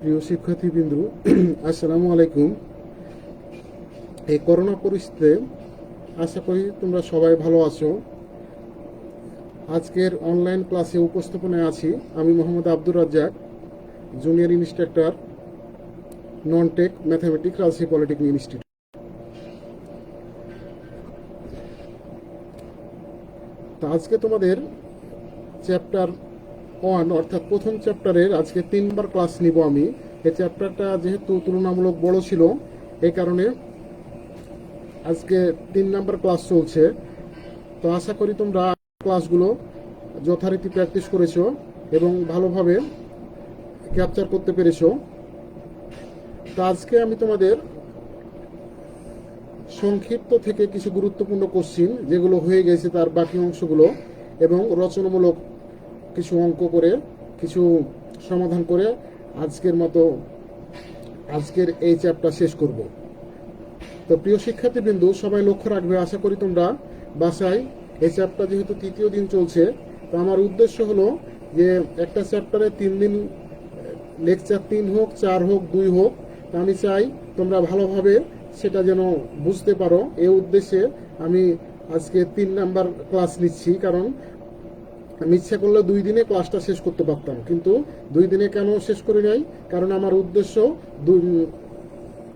প্রিয় শিক্ষার্থীবৃন্দু, আসসালামু আলাইকুম। এই করোনা পরিস্থিতিতে আশা করি তোমরা সবাই ভালো আছো। আজকের অনলাইন ক্লাসে উপস্থাপনায় আছি আমি Mohammad Abdur Razzak, junior instructor, non tech mathematics, Rajshahi polytechnic institute. তো আজকে তোমাদের চ্যাপ্টার 1 অর্থাৎ প্রথম চ্যাপ্টারের আজকে 3 নম্বর ক্লাস নিব আমি। এই চ্যাপ্টারটা যেহেতু তুলনামূলক বড় ছিল, এই কারণে আজকে 3 নম্বর ক্লাস চলছে। তো আশা করি তোমরা ক্লাসগুলো যথারীতি প্র্যাকটিস করেছো এবং ভালোভাবে ক্যাপচার করতে পেরেছো। তো আজকে আমি তোমাদের সংক্ষিপ্ত থেকে কিছু গুরুত্বপূর্ণ কোশ্চিন যেগুলো হয়ে গেছে তার বাকি অংশগুলো এবং রচনামূলক কিছু অঙ্ক করে কিছু সমাধান করে আজকের এই চ্যাপ্টার শেষ করব। তো প্রিয় শিক্ষার্থীবৃন্দু, সবাই লক্ষ্য রাখবে। আশা করি তোমরা বাসায় এই চ্যাপ্টার যেহেতু তৃতীয় দিন চলছে, তো আমার উদ্দেশ্য হলো যে একটা চ্যাপ্টারে 3 দিন লেকচার 3 হোক, 4 হোক, 2 হোক, তা আমি চাই তোমরা ভালোভাবে সেটা যেন বুঝতে পারো। এই উদ্দেশ্যে আমি আজকে 3 নাম্বার ক্লাস নিচ্ছি। কারণ আমি ইচ্ছা করলে 2 দিনে ক্লাসটা শেষ করতে পারতাম, কিন্তু 2 দিনে কেন শেষ করি নাই? কারণ আমার উদ্দেশ্য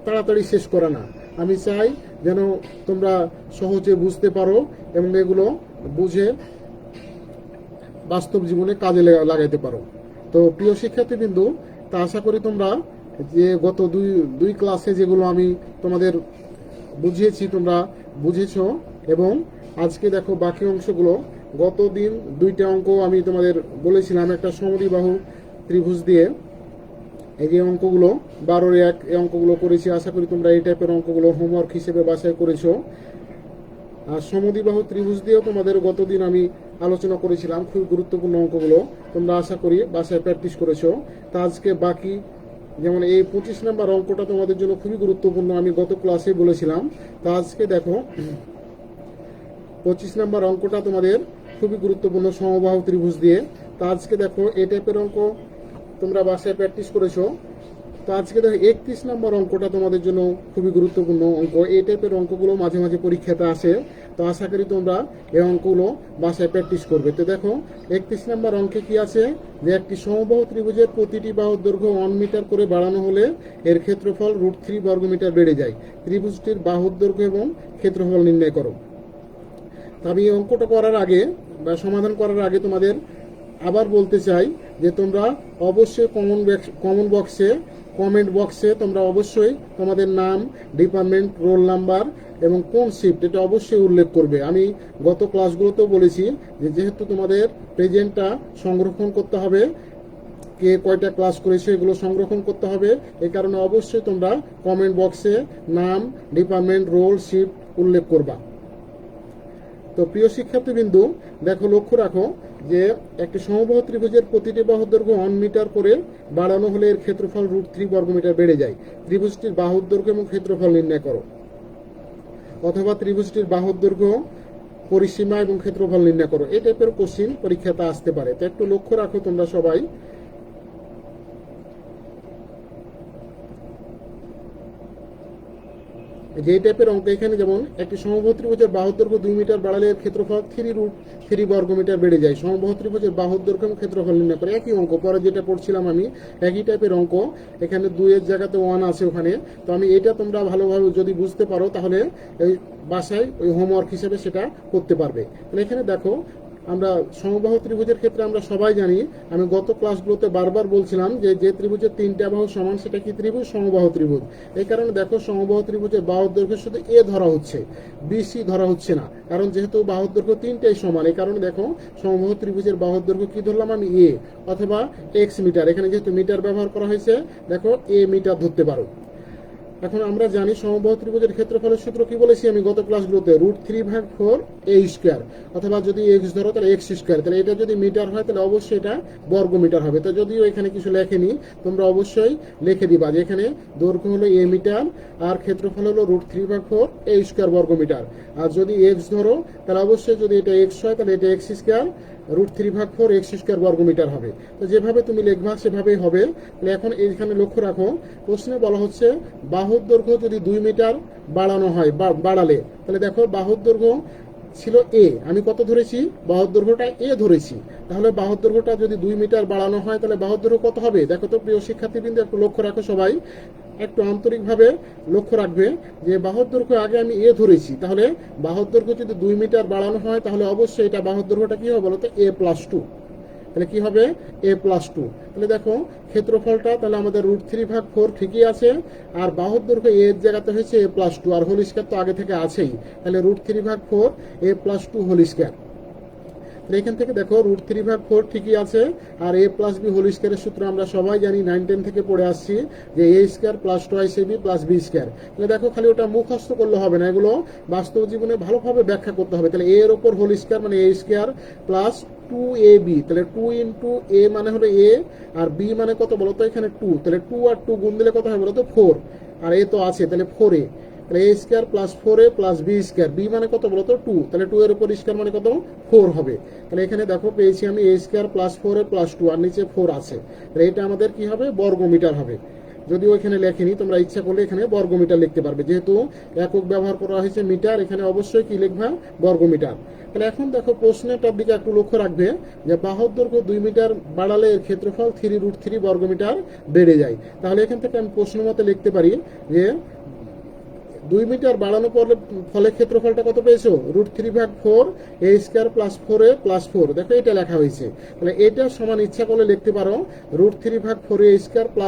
তাড়াতাড়ি শেষ করা না। আমি চাই যেন তোমরা সহজে বুঝতে পারো এবং এগুলো বুঝে বাস্তব জীবনে কাজে লাগাইতে পারো। তো প্রিয় শিক্ষার্থীবৃন্দু, তা আশা করি তোমরা যে গত দুই ক্লাসে যেগুলো আমি তোমাদের বুঝিয়েছি তোমরা বুঝেছো। এবং আজকে দেখো বাকি অংশগুলো। গত দিন 2টা অঙ্ক আমি তোমাদের বলেছিলাম একটা সমদ্বিবাহু ত্রিভুজ দিয়ে। এই যে অঙ্কগুলো 12-1 এই অঙ্কগুলো করেছি। আশা করি তোমরা এই টাইপের অঙ্কগুলো হোমওয়ার্ক হিসেবে বাসায় করেছো। আর সমদ্বিবাহু ত্রিভুজ দিয়েও তোমাদের গতদিন আমি আলোচনা করেছিলাম। খুব গুরুত্বপূর্ণ অঙ্কগুলো তোমরা আশা করি বাসায় প্র্যাকটিস করেছো। তা আজকে বাকি যেমন এই 25 নম্বর অঙ্কটা তোমাদের জন্য খুবই গুরুত্বপূর্ণ, আমি গত ক্লাসে বলেছিলাম। তা আজকে দেখো 25 নম্বর অঙ্কটা তোমাদের খুবই গুরুত্বপূর্ণ, সমবাহু ত্রিভুজ দিয়ে। তা আজকে দেখো এই টাইপের অঙ্ক তোমরা বাসায় প্র্যাকটিস করেছো। তো আজকে দেখো 31 নম্বর অঙ্কটা তোমাদের জন্য খুবই গুরুত্বপূর্ণ অঙ্ক। এই টাইপের অঙ্কগুলো মাঝে মাঝে পরীক্ষাতে আসে। তো আশা করি তোমরা এই অঙ্কগুলো বাসায় প্র্যাকটিস করবে। তো দেখো 31 নম্বর অঙ্কে কি আছে, যে একটি সমবাহু ত্রিভুজের প্রতিটি বাহুর দৈর্ঘ্য 1 মিটার করে বাড়ানো হলে এর ক্ষেত্রফল √3 বর্গমিটার বেড়ে যায়। ত্রিভুজটির বাহুর দৈর্ঘ্য এবং ক্ষেত্রফল নির্ণয় করো। আমি এই অঙ্কটা করার আগে বা সমাধান করার আগে তোমাদের আবার বলতে চাই যে তোমরা অবশ্যই কমেন্ট বক্সে তোমরা অবশ্যই তোমাদের নাম, ডিপার্টমেন্ট, রোল নাম্বার এবং কোন শিফট এটা অবশ্যই উল্লেখ করবে। আমি গত ক্লাসগুলোতেও বলেছি যে যেহেতু তোমাদের প্রেজেন্টটা সংরক্ষণ করতে হবে, কে কয়টা ক্লাস করেছে এগুলো সংরক্ষণ করতে হবে। এই কারণে অবশ্যই তোমরা কমেন্ট বক্সে নাম, ডিপার্টমেন্ট, রোল, শিফট উল্লেখ করবা। তো প্রিয় শিক্ষার্থীবৃন্দু, দেখো লক্ষ্য রাখো যে একটি সমবাহু ত্রিভুজের প্রতিটি বাহুর দৈর্ঘ্য 1 মিটার করে বাড়ানো হলে এর ক্ষেত্রফল √3 বর্গমিটার বেড়ে যায়। ত্রিভুজটির বাহুর দৈর্ঘ্য এবং ক্ষেত্রফল নির্ণয় করো। অথবা ত্রিভুজটির বাহুর দৈর্ঘ্য, পরিসীমা এবং ক্ষেত্রফল নির্ণয় করো। এই টাইপের কোশ্চিন পরীক্ষাতে আসতে পারে। তো একটু লক্ষ্য রাখো তোমরা সবাই। যে টাইপের অঙ্ক এখানে যেমন একটি সমবাহু ত্রিভুজের বাহুর দৈর্ঘ্য 2 মিটার বাড়ালে এর ক্ষেত্রফল 3 বর্গমিটার বেড়ে যায়। সমবাহু ত্রিভুজের বাহুর দৈর্ঘ্য এবং ক্ষেত্রফল নির্ণয় করে। একই অঙ্ক পরে যেটা পড়ছিলাম আমি, একই টাইপের অঙ্ক। এখানে 2 এর জায়গাতে 1 আছে ওখানে। তো আমি এটা তোমরা ভালোভাবে যদি বুঝতে পারো তাহলে এই বাসায় ওই হোমওয়ার্ক হিসেবে সেটা করতে পারবে। তাহলে এখানে দেখো আমরা সমবাহু ত্রিভুজের ক্ষেত্রে আমরা সবাই জানি, আমি গত ক্লাসগুলোতে বারবার বলছিলাম যে ত্রিভুজের 3টা বাহু সমান সেটা কি ত্রিভুজ? সমবাহু ত্রিভুজ। এই কারণে দেখো সমবাহু ত্রিভুজের বাহুর দৈর্ঘ্য শুধু এ ধরা হচ্ছে, বিসি ধরা হচ্ছে না। কারণ যেহেতু বাহুর দৈর্ঘ্য 3টাই সমান, এই কারণে দেখো সমবাহু ত্রিভুজের বাহুর দৈর্ঘ্য কি ধরলাম আমি? এ অথবা এক্স মিটার। এখানে যেহেতু মিটার ব্যবহার করা হয়েছে, দেখো এ মিটার ধরতে পারো। এখন আমরা জানি সমবাহু ত্রিভুজের ক্ষেত্রফলের সূত্র কি বলেছি আমি গত ক্লাসগুলোতে, √3/4 a স্কয়ার, অথবা যদি এক্স ধরো তাহলে এক্স স্কয়ার। তাহলে এটা যদি মিটার হয় তাহলে অবশ্যই এটা বর্গ মিটার হবে। তো যদিও এখানে কিছু লেখেনি, তোমরা অবশ্যই লিখে দিবা যে এখানে দৈর্ঘ্য হলো a মিটার আর ক্ষেত্রফল হলো √3/4 a স্কয়ার বর্গ মিটার। আর যদি এক্স ধরো তাহলে অবশ্যই যদি এটা এক্স হয় তাহলে এটা এক্স স্কয়ার, √3/4 x² বর্গমিটার হবে। তো যেভাবে তুমি লিখবা সেভাবেই হবে। তাহলে এখন এইখানে লক্ষ্য রাখো, প্রশ্নে বলা হচ্ছে বাহুর দৈর্ঘ্য যদি 2 মিটার বাড়ানো হয় বা বাড়ালে, তাহলে দেখো বাহুর দৈর্ঘ্য ছিল এ, আমি কত ধরেছি, বাহুর দৈর্ঘ্যটা এ ধরেছি। তাহলে বাহুর দৈর্ঘ্যটা যদি 2 মিটার বাড়ানো হয় তাহলে বাহুর দৈর্ঘ্য কত হবে? দেখো তো প্রিয় শিক্ষার্থীবৃন্দ, একটু লক্ষ্য রাখো, সবাই একটু আন্তরিকভাবে লক্ষ্য রাখবে যে বাহুর দৈর্ঘ্য আগে আমি এ ধরেছি, তাহলে বাহুর দৈর্ঘ্য যদি 2 মিটার বাড়ানো হয় তাহলে অবশ্যই এটা বাহুর দৈর্ঘ্যটা কি হবে বলতো? a+2। তাহলে কি হবে? a+2। তাহলে দেখো ক্ষেত্রফলটা তাহলে আমাদের √3/4 ঠিকই আছে, আর বাহুর দৈর্ঘ্য এর জায়গাতে হয়েছে a+2, আর হোল স্কয়ার তো আগে থেকে আছেই। তাহলে √3/4 a+2 হোল স্কয়ার। এখান থেকে দেখো √3/4 ঠিকই আছে, আর a+b হোল স্কয়ারের সূত্র আমরা সবাই জানি, 9-10 থেকে পড়ে আসছি যে a² + 2ab + b²। তাহলে দেখো খালি ওটা মুখস্থ করলে হবে না, এগুলো বাস্তব জীবনে ভালোভাবে ব্যাখ্যা করতে হবে। তাহলে a এর উপর হোল স্কয়ার মানে a² + 2ab, তাহলে 2 × a মানে হলো a, আর b মানে কত বলতো? এখানে 2, তাহলে 2 আর 2 গুণ দিলে কত হয় বলতো? 4, আর a তো আছে তাহলে 4a, তাহলে a² + 4a + b², b মানে কত বলতো? 2, তাহলে 2 এর উপর স্কয়ার মানে কত? 4 হবে। তাহলে এখানে দেখো পেয়েছি আমি a² + 4a + 2, আর নিচে 4 আছে, তাহলে এটা আমাদের কি হবে? বর্গমিটার হবে। যদিও এখানে লেখেনি, তোমরা ইচ্ছা করলে এখানে বর্গমিটার লিখতে পারবে, যেহেতু একক ব্যবহার করা হয়েছে মিটার, এখানে অবশ্যই কি লিখবা? বর্গমিটার। তাহলে এখন দেখো প্রশ্নটার দিকে একটু লক্ষ্য রাখবে যে বাহুর দৈর্ঘ্য 2 মিটার বাড়ালে এর ক্ষেত্রফল 3√3 বর্গমিটার বেড়ে যায়। তাহলে এখান থেকে আমি প্রশ্ন মতে লিখতে পারি যে 2 মিটার বাড়ানোর ফলে ক্ষেত্রফলটা কত পেয়েছো? √3/4 a² + 4a + 4। দেখো এটা লেখা হয়েছে, তাহলে এটা সমান ইচ্ছা করলে লিখতে পারো √3/4 a²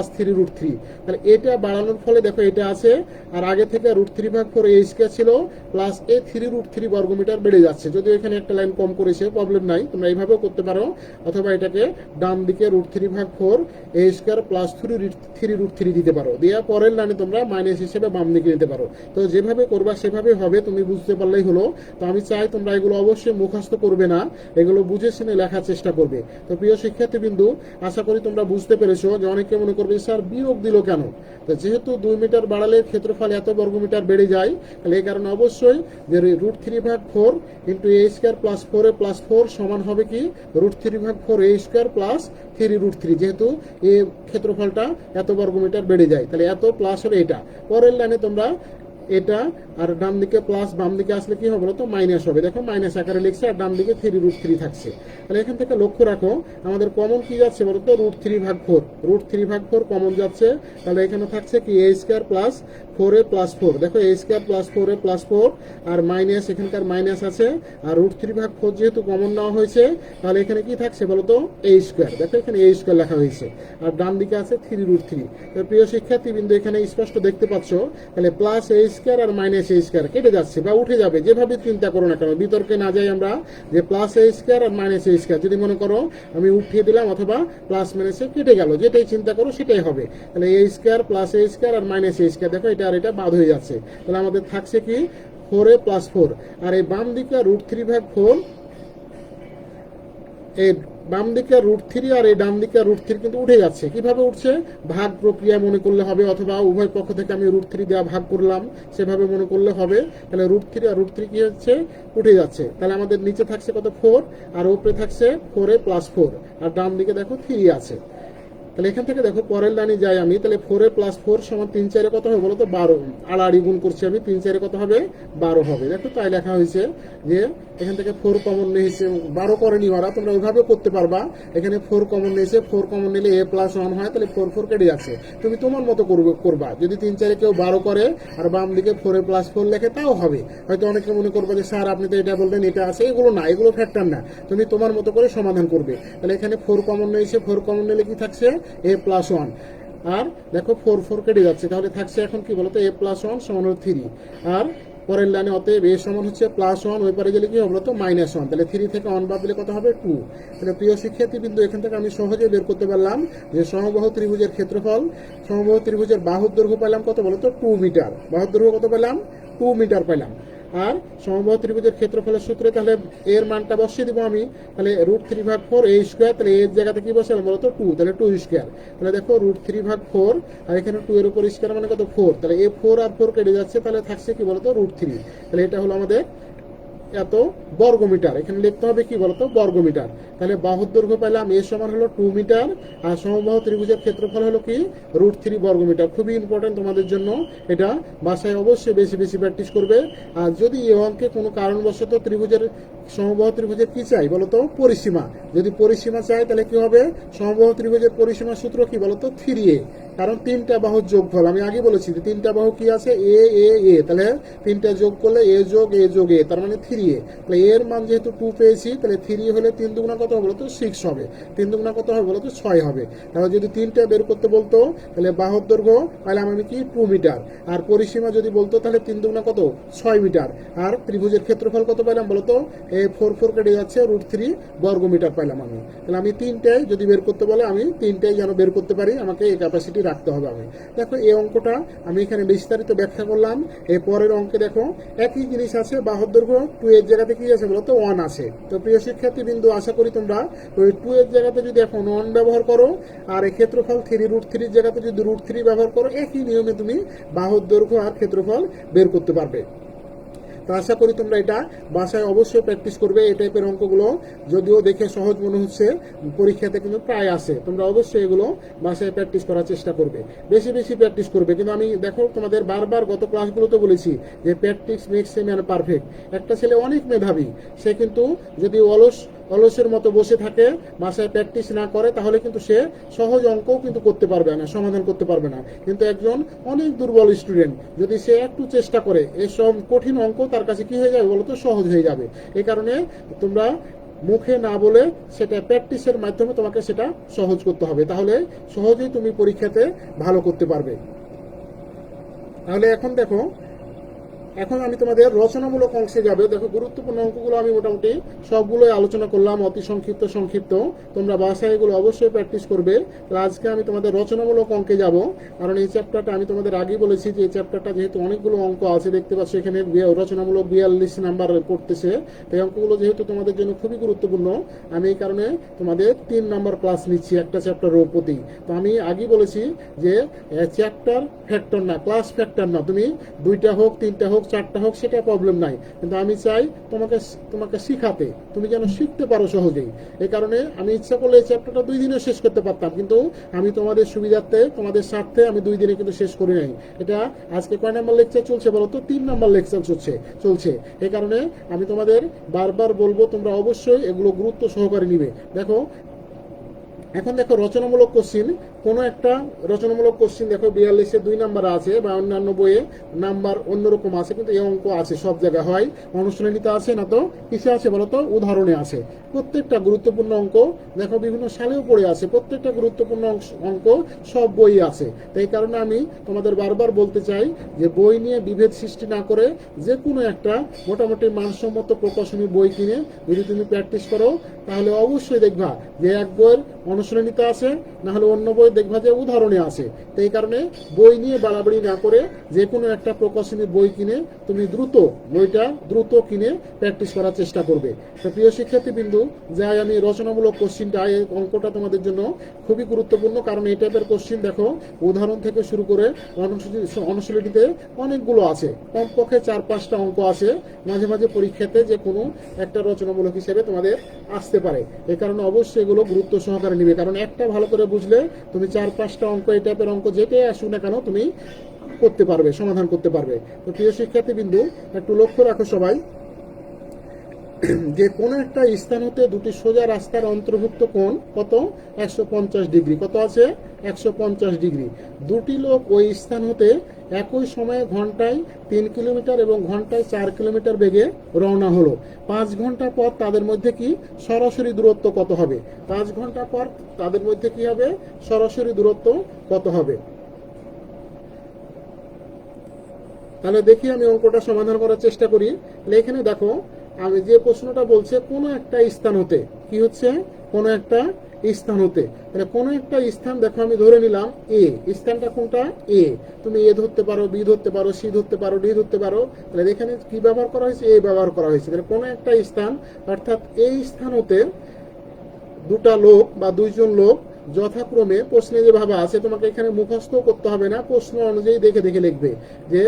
+ 3√3। তাহলে এটা বাড়ানোর ফলে দেখো এটা আছে, আর আগে থেকে √3/4 a² ছিল প্লাস a 3√3 বর্গমিটার বেড়ে যাচ্ছে। যদিও এখানে একটা লাইন কম করেছে, প্রবলেম নাই, তোমরা এইভাবেও করতে পারো, অথবা এটাকে ডান দিকে √3/4 a² + 3√3 দিতে পারো, দিয়ে পরের লাইনে তোমরা মাইনাস হিসেবে বাম দিকে নিতে পারো। তো যেভাবে করবা সেভাবে হবে, তুমি বুঝতে পারলেই হলো। তো আমি চাই তোমরা এগুলো অবশ্যই মুখস্থ করবে না, এগুলো বুঝে শুনে লেখার চেষ্টা করবে। তো প্রিয় শিক্ষার্থীবৃন্দু, আশা করি তোমরা বুঝতে পেরেছো যে অনেকে মনে করবে স্যার বিয়োগ দিল কেন? তো যেহেতু 2 মিটার বাড়ালে ক্ষেত্রফল এত বর্গমিটার বেড়ে যায়, তাহলে এই কারণে অবশ্যই যে √3/4 × a² + 4a + 4 সমান হবে কি? √3/4 a² + 3√3, যেহেতু এই ক্ষেত্রফলটা এত বর্গমিটার বেড়ে যায়, তাহলে এত প্লাস হলে এটা। পরের লাইনে তোমরা এটা আর ডান দিকে প্লাস, বাম দিকে আসলে কি হবে বলতো? মাইনাস হবে। দেখো মাইনাস আকারে লিখছে, আর ডান দিকে 3√3 থাকছে। তাহলে এখান থেকে লক্ষ্য রাখো আমাদের কমন কি যাচ্ছে বলতো? √3/4, √3/4 কমন যাচ্ছে। তাহলে এখানে থাকছে কি? a² + 4a + 4। দেখো a² + 4a + 4, আর মাইনাস, এখানকার মাইনাস আছে, আর √3/4 যেহেতু কমন নেওয়া হয়েছে, তাহলে এখানে কি থাকছে বলতো? a²। দেখো এখানে a² লেখা হয়েছে, আর ডান দিকে আছে 3√3। প্রিয় শিক্ষার্থীবৃন্দ, এখানে স্পষ্ট দেখতে পাচ্ছ, তাহলে প্লাস a² আর মাইনাস a² কেটে যাচ্ছে বা উঠে যাবে, যেভাবে চিন্তা করো না কেন, বিতর্কে না যাই আমরা, যে প্লাস a² আর মাইনাস a², যদি মনে করো আমি উঠিয়ে দিলাম অথবা প্লাস মাইনাসে কেটে গেল, যেটাই চিন্তা করো সেটাই হবে। তাহলে a² + a² আর মাইনাস a², দেখো এটা আর এটা বাদ হয়ে যাচ্ছে। তাহলে আমাদের থাকছে কি? 4a + 4, আর এই বাম দিকে √3/4, এই বাম দিকে √3 আর এই ডান দিকে √3 কিন্তু উঠে যাচ্ছে। কিভাবে উঠছে? ভাগ প্রক্রিয়া মনে করলে হবে, অথবা উভয় পক্ষ থেকে আমি √3 দেওয়া ভাগ করলাম, সেভাবে মনে করলে হবে। তাহলে √3 আর √3 কি হচ্ছে? উঠে যাচ্ছে। তাহলে আমাদের নিচে থাকছে কত? 4, আর উপরে থাকছে 4a + 4, আর ডান দিকে দেখো 3 আছে। তাহলে এখান থেকে দেখো পরের লাইনে যাই আমি, তাহলে 4a + 4 সমান 3-4 কত হবে বলো তো? 12। আড়াআড়ি গুণ করছি আমি, 3-4 কত হবে? 12 হবে। দেখো তাই লেখা হয়েছে যে এখান থেকে 4 কমন নিয়েছে, 12 করেনি ওরা, তোমরা ওইভাবে করতে পারবা। এখানে 4 কমন নিয়েছে, 4 কমন নিলে a + 1 হয়, তাহলে 4 কেটে যাচ্ছে। তুমি তোমার মতো করবা, যদি 3-4 কেউ 12 করে আর বাম দিকে 4a + 4 লেখে, তাও হবে। হয়তো অনেকে মনে করবে যে স্যার আপনি তো এটা বললেন, এটা আছে, এগুলো না, এগুলো ফ্যাক্টর না, তুমি তোমার মতো করে সমাধান করবে। তাহলে এখানে 4 কমন নিয়েছে, 4 কমন নিলে কি থাকছে? a + 1, আর দেখো 4 কেটে যাচ্ছে, তাহলে থাকছে এখন কি বলতো? a + 1 = 3, আর পরের লাইনে অতএব a সমান হচ্ছে +1, ওই পারে গেলে কি হবে বলতো? -1, তাহলে 3 থেকে 1 বাদ দিলে কত হবে? 2। তাহলে প্রিয় শিক্ষার্থীবৃন্দ, এখান থেকে আমি সহজে বের করতে পারলাম যে সমবাহু ত্রিভুজের ক্ষেত্রফল, সমবাহু ত্রিভুজের বাহুর দৈর্ঘ্য পেলাম কত বলতো? 2 মিটার। বাহুর দৈর্ঘ্য কত পেলাম? 2 মিটার পেলাম। আর সমবাহু ত্রিভুজের ক্ষেত্রফলের সূত্রে তাহলে এর মানটা বসিয়ে দিব আমি, তাহলে √3/4 a², তাহলে এর জায়গাতে কি বসালাম বলতো? 2, তাহলে 2²। তাহলে দেখো √3/4, আর এখানে 2 এর উপর স্কয়ার মানে কত? 4, তাহলে a 4 আর 4 কেটে যাচ্ছে, তাহলে থাকছে কি বলতো? √3। তাহলে এটা হলো আমাদের এত বর্গমিটার। এখানে লিখতে হবে কি বলতো, বর্গমিটার। তাহলে বাহুর দৈর্ঘ্য পেলাম এ সমান হলো 2 মিটার, আর সমবাহু ত্রিভুজের ক্ষেত্রফল হলো কি √3 বর্গমিটার। খুবই ইম্পর্টেন্ট তোমাদের জন্য, এটা বাসায় অবশ্যই বেশি বেশি প্র্যাকটিস করবে। আর যদি এই অঙ্কে কোনো কারণবশত সমবাহু ত্রিভুজের কি চাই বলতো, পরিসীমা। যদি পরিসীমা চাই তাহলে কি হবে, সমবাহু ত্রিভুজের পরিসীমা সূত্র কি বলতো, 3a। কারণ তিনটা বাহুর যোগফল, আমি আগে বলেছি যে তিনটা বাহু কি আছে, এ এ এ, তাহলে তিনটা যোগ করলে এ যোগ এ যোগ এ, তার মানে 3a। তাহলে এর মান যেহেতু 2 পেয়েছি, তাহলে 3 হলে 3 দুগুণা কত হবে বলতো, 6 হবে। 3 দুগুণা কত হবে বলতো, 6 হবে। তাহলে যদি তিনটা বের করতে বলতো, তাহলে বাহুর দৈর্ঘ্য পাইলাম আমি কি 2 মিটার, আর পরিসীমা যদি বলতো তাহলে 3 দুগুণা কত, 6 মিটার। আর ত্রিভুজের ক্ষেত্রফল কত পাইলাম বলতো, 4 কেটে যাচ্ছে, √3 বর্গমিটার পাইলাম আমি। তাহলে আমি তিনটাই যদি বের করতে বলে, আমি তিনটাই যেন বের করতে পারি, আমাকে এই ক্যাপাসিটি রাখতে হবে। আমি দেখো এই অঙ্কটা আমি এখানে বিস্তারিত ব্যাখ্যা করলাম। এই পরের অঙ্কে দেখো একই জিনিস আছে, বাহুর দৈর্ঘ্য 2 এর জায়গাতে কি আছে বলতো, 1 আছে। তো প্রিয় শিক্ষার্থী বিন্দু, আশা করি তোমরা ওই 2 এর জায়গাতে যদি এখন 1 ব্যবহার করো, আর এই ক্ষেত্রফল 3 √3 জায়গাতে যদি √3 ব্যবহার করো, একই নিয়মে তুমি বাহুর দৈর্ঘ্য আর ক্ষেত্রফল বের করতে পারবে। তো আশা করি তোমরা এটা বাসায় অবশ্যই প্র্যাকটিস করবে। এই টাইপের অঙ্কগুলো যদিও দেখে সহজ মনে হচ্ছে, পরীক্ষাতে কিন্তু প্রায় আসে। তোমরা অবশ্যই এগুলো বাসায় প্র্যাকটিস করার চেষ্টা করবে, বেশি বেশি প্র্যাকটিস করবে। কিন্তু আমি দেখো তোমাদের বারবার গত ক্লাসগুলোতে বলেছি যে practice makes a man perfect. একটা ছেলে অনেক মেধাবী, সে কিন্তু যদি অলসের মতো বসে থাকে, বাসায় প্র্যাকটিস না করে, তাহলে কিন্তু সে সহজ অঙ্কও কিন্তু করতে পারবে না, সমাধান করতে পারবে না। কিন্তু একজন অনেক দুর্বল স্টুডেন্ট যদি সে একটু চেষ্টা করে, এসব কঠিন অঙ্ক তার কাছে কি হয়ে যাবে বলতো, সহজ হয়ে যাবে। এই কারণে তোমরা মুখে না বলে সেটা প্র্যাকটিসের মাধ্যমে তোমাকে সেটা সহজ করতে হবে, তাহলে সহজেই তুমি পরীক্ষাতে ভালো করতে পারবে। তাহলে এখন আমি তোমাদের রচনামূলক অংশে যাবে। দেখো গুরুত্বপূর্ণ অঙ্কগুলো আমি মোটামুটি সবগুলোই আলোচনা করলাম, অতি সংক্ষিপ্ত। তোমরা বাসায় এগুলো অবশ্যই প্র্যাকটিস করবে। তো আজকে আমি তোমাদের রচনামূলক অঙ্কে যাব, কারণ এই চ্যাপ্টারটা আমি তোমাদের আগেই বলেছি যে এই চ্যাপ্টারটা যেহেতু অনেকগুলো অঙ্ক আছে, দেখতে পাচ্ছ এখানে রচনামূলক 42 নাম্বার পড়তেছে। তো এই অঙ্কগুলো যেহেতু তোমাদের জন্য খুবই গুরুত্বপূর্ণ, আমি এই কারণে তোমাদের 3 নাম্বার ক্লাস নিচ্ছি একটা চ্যাপ্টারের প্রতি। তো আমি আগেই বলেছি যে চ্যাপ্টার ফ্যাক্টর না, ক্লাস ফ্যাক্টর না, তুমি 2টা হোক 3টা হোক 4টা হোক সেটা প্রবলেম নাই, কিন্তু আমি চাই তোমাকে শিখাতে, তুমি যেন শিখতে পারো সহজেই। এই কারণে আমি ইচ্ছা করলে এই চ্যাপ্টারটা 2 দিনে শেষ করতে পারতাম, কিন্তু আমি তোমাদের সুবিধার্থে, তোমাদের স্বার্থে আমি 2 দিনে কিন্তু শেষ করি নাই। এটা আজকে কয় নাম্বার লেকচার চলছে বলো তো, 3 নাম্বার লেকচার চলছে। এই কারণে আমি তোমাদের বারবার বলবো তোমরা অবশ্যই এগুলো গুরুত্ব সহকারে নিবে। এখন দেখো রচনামূলক কোশ্চিন, কোনো একটা রচনামূলক কোশ্চিন দেখো 42-এ 2 নাম্বার আছে, বা অন্যান্য বইয়ে নাম্বার অন্যরকম আছে, কিন্তু এই অঙ্ক আছে সব জায়গায়, হয় অনুশীলনীতে আছে, না তো কিসে আছে বলতো, উদাহরণে আছে। প্রত্যেকটা গুরুত্বপূর্ণ অঙ্ক দেখো বিভিন্ন সালেও পড়ে আছে, প্রত্যেকটা গুরুত্বপূর্ণ অঙ্ক সব বই আছে। তো এই কারণে আমি তোমাদের বারবার বলতে চাই যে বই নিয়ে বিভেদ সৃষ্টি না করে যে কোনো একটা মোটামুটি মানসম্মত প্রকাশনী বই কিনে যদি তুমি প্র্যাকটিস করো, তাহলে অবশ্যই দেখবা যে এক বইয়ের অনুশীলনীতে আছে, না হলে অন্য বই দেখবা যে উদাহরণে আছে। তো এই কারণে বই নিয়ে বাড়াবাড়ি না করে যে কোনো একটা প্রকাশনী বই কিনে তুমি বইটা দ্রুত কিনে প্র্যাকটিস করার চেষ্টা করবে। তো প্রিয় শিক্ষার্থী বিন্দু, যাই আমি রচনামূলক কোশ্চিনটা, এই অঙ্কটা তোমাদের জন্য খুবই গুরুত্বপূর্ণ, কারণ এই টাইপের কোশ্চিন দেখো উদাহরণ থেকে শুরু করে অনুশীলনীতে অনেকগুলো আছে, কমপক্ষে 4-5টা অঙ্ক আছে মাঝে মাঝে পরীক্ষাতে, যে কোনো একটা রচনামূলক হিসেবে তোমাদের আসতে পারে। এই কারণে অবশ্যই এগুলো গুরুত্ব সহকারে নিবে, কারণ একটা ভালো করে বুঝলে তুমি 4-5টা অঙ্ক, এই টাইপের অঙ্ক যেটাই আসুক না কেন তুমি করতে পারবে, সমাধান করতে পারবে। তো প্রিয় শিক্ষার্থী বিন্দু, একটু লক্ষ্য রাখো সবাই, যে কোনো একটা স্থান হতে দুটি সোজা রাস্তার অন্তর্ভুক্ত কোণ কত, 150 ডিগ্রি। কত আছে, 150 ডিগ্রি। দুটি লোক ওই স্থান হতে একই সময়ে ঘন্টায় 3 কিলোমিটার এবং ঘন্টায় 4 কিলোমিটার বেগে রওনা হলো। 5 ঘন্টা পর তাদের মধ্যে কি সরাসরি দূরত্ব কত হবে? 5 ঘন্টা পর তাদের মধ্যে কি হবে, সরাসরি দূরত্ব কত হবে? তাহলে দেখি আমি অঙ্কটা সমাধান করার চেষ্টা করি। এখানে দেখো আমি যে প্রশ্নটা বলছে, কোনো একটা স্থান হতে, কি হচ্ছে, কোনো একটা স্থান হতে, মানে কোনো একটা স্থান দেখো আমি ধরে নিলাম এ, স্থানটা কোনটা, এ। তুমি এ ধরতে পারো, বি ধরতে পারো, সি ধরতে পারো, ডি ধরতে পারো। তাহলে এখানে কি ব্যবহার করা হয়েছে, এ ব্যবহার করা হয়েছে। তাহলে কোনো একটা স্থান, অর্থাৎ এই স্থান হতে দুটা লোক বা 2জন লোক যথাক্রমে, প্রশ্নে যেভাবে আছে তোমাকে এখানে মুখস্থ করতে হবে না, প্রশ্ন অনুযায়ী দেখে দেখে লিখবে যে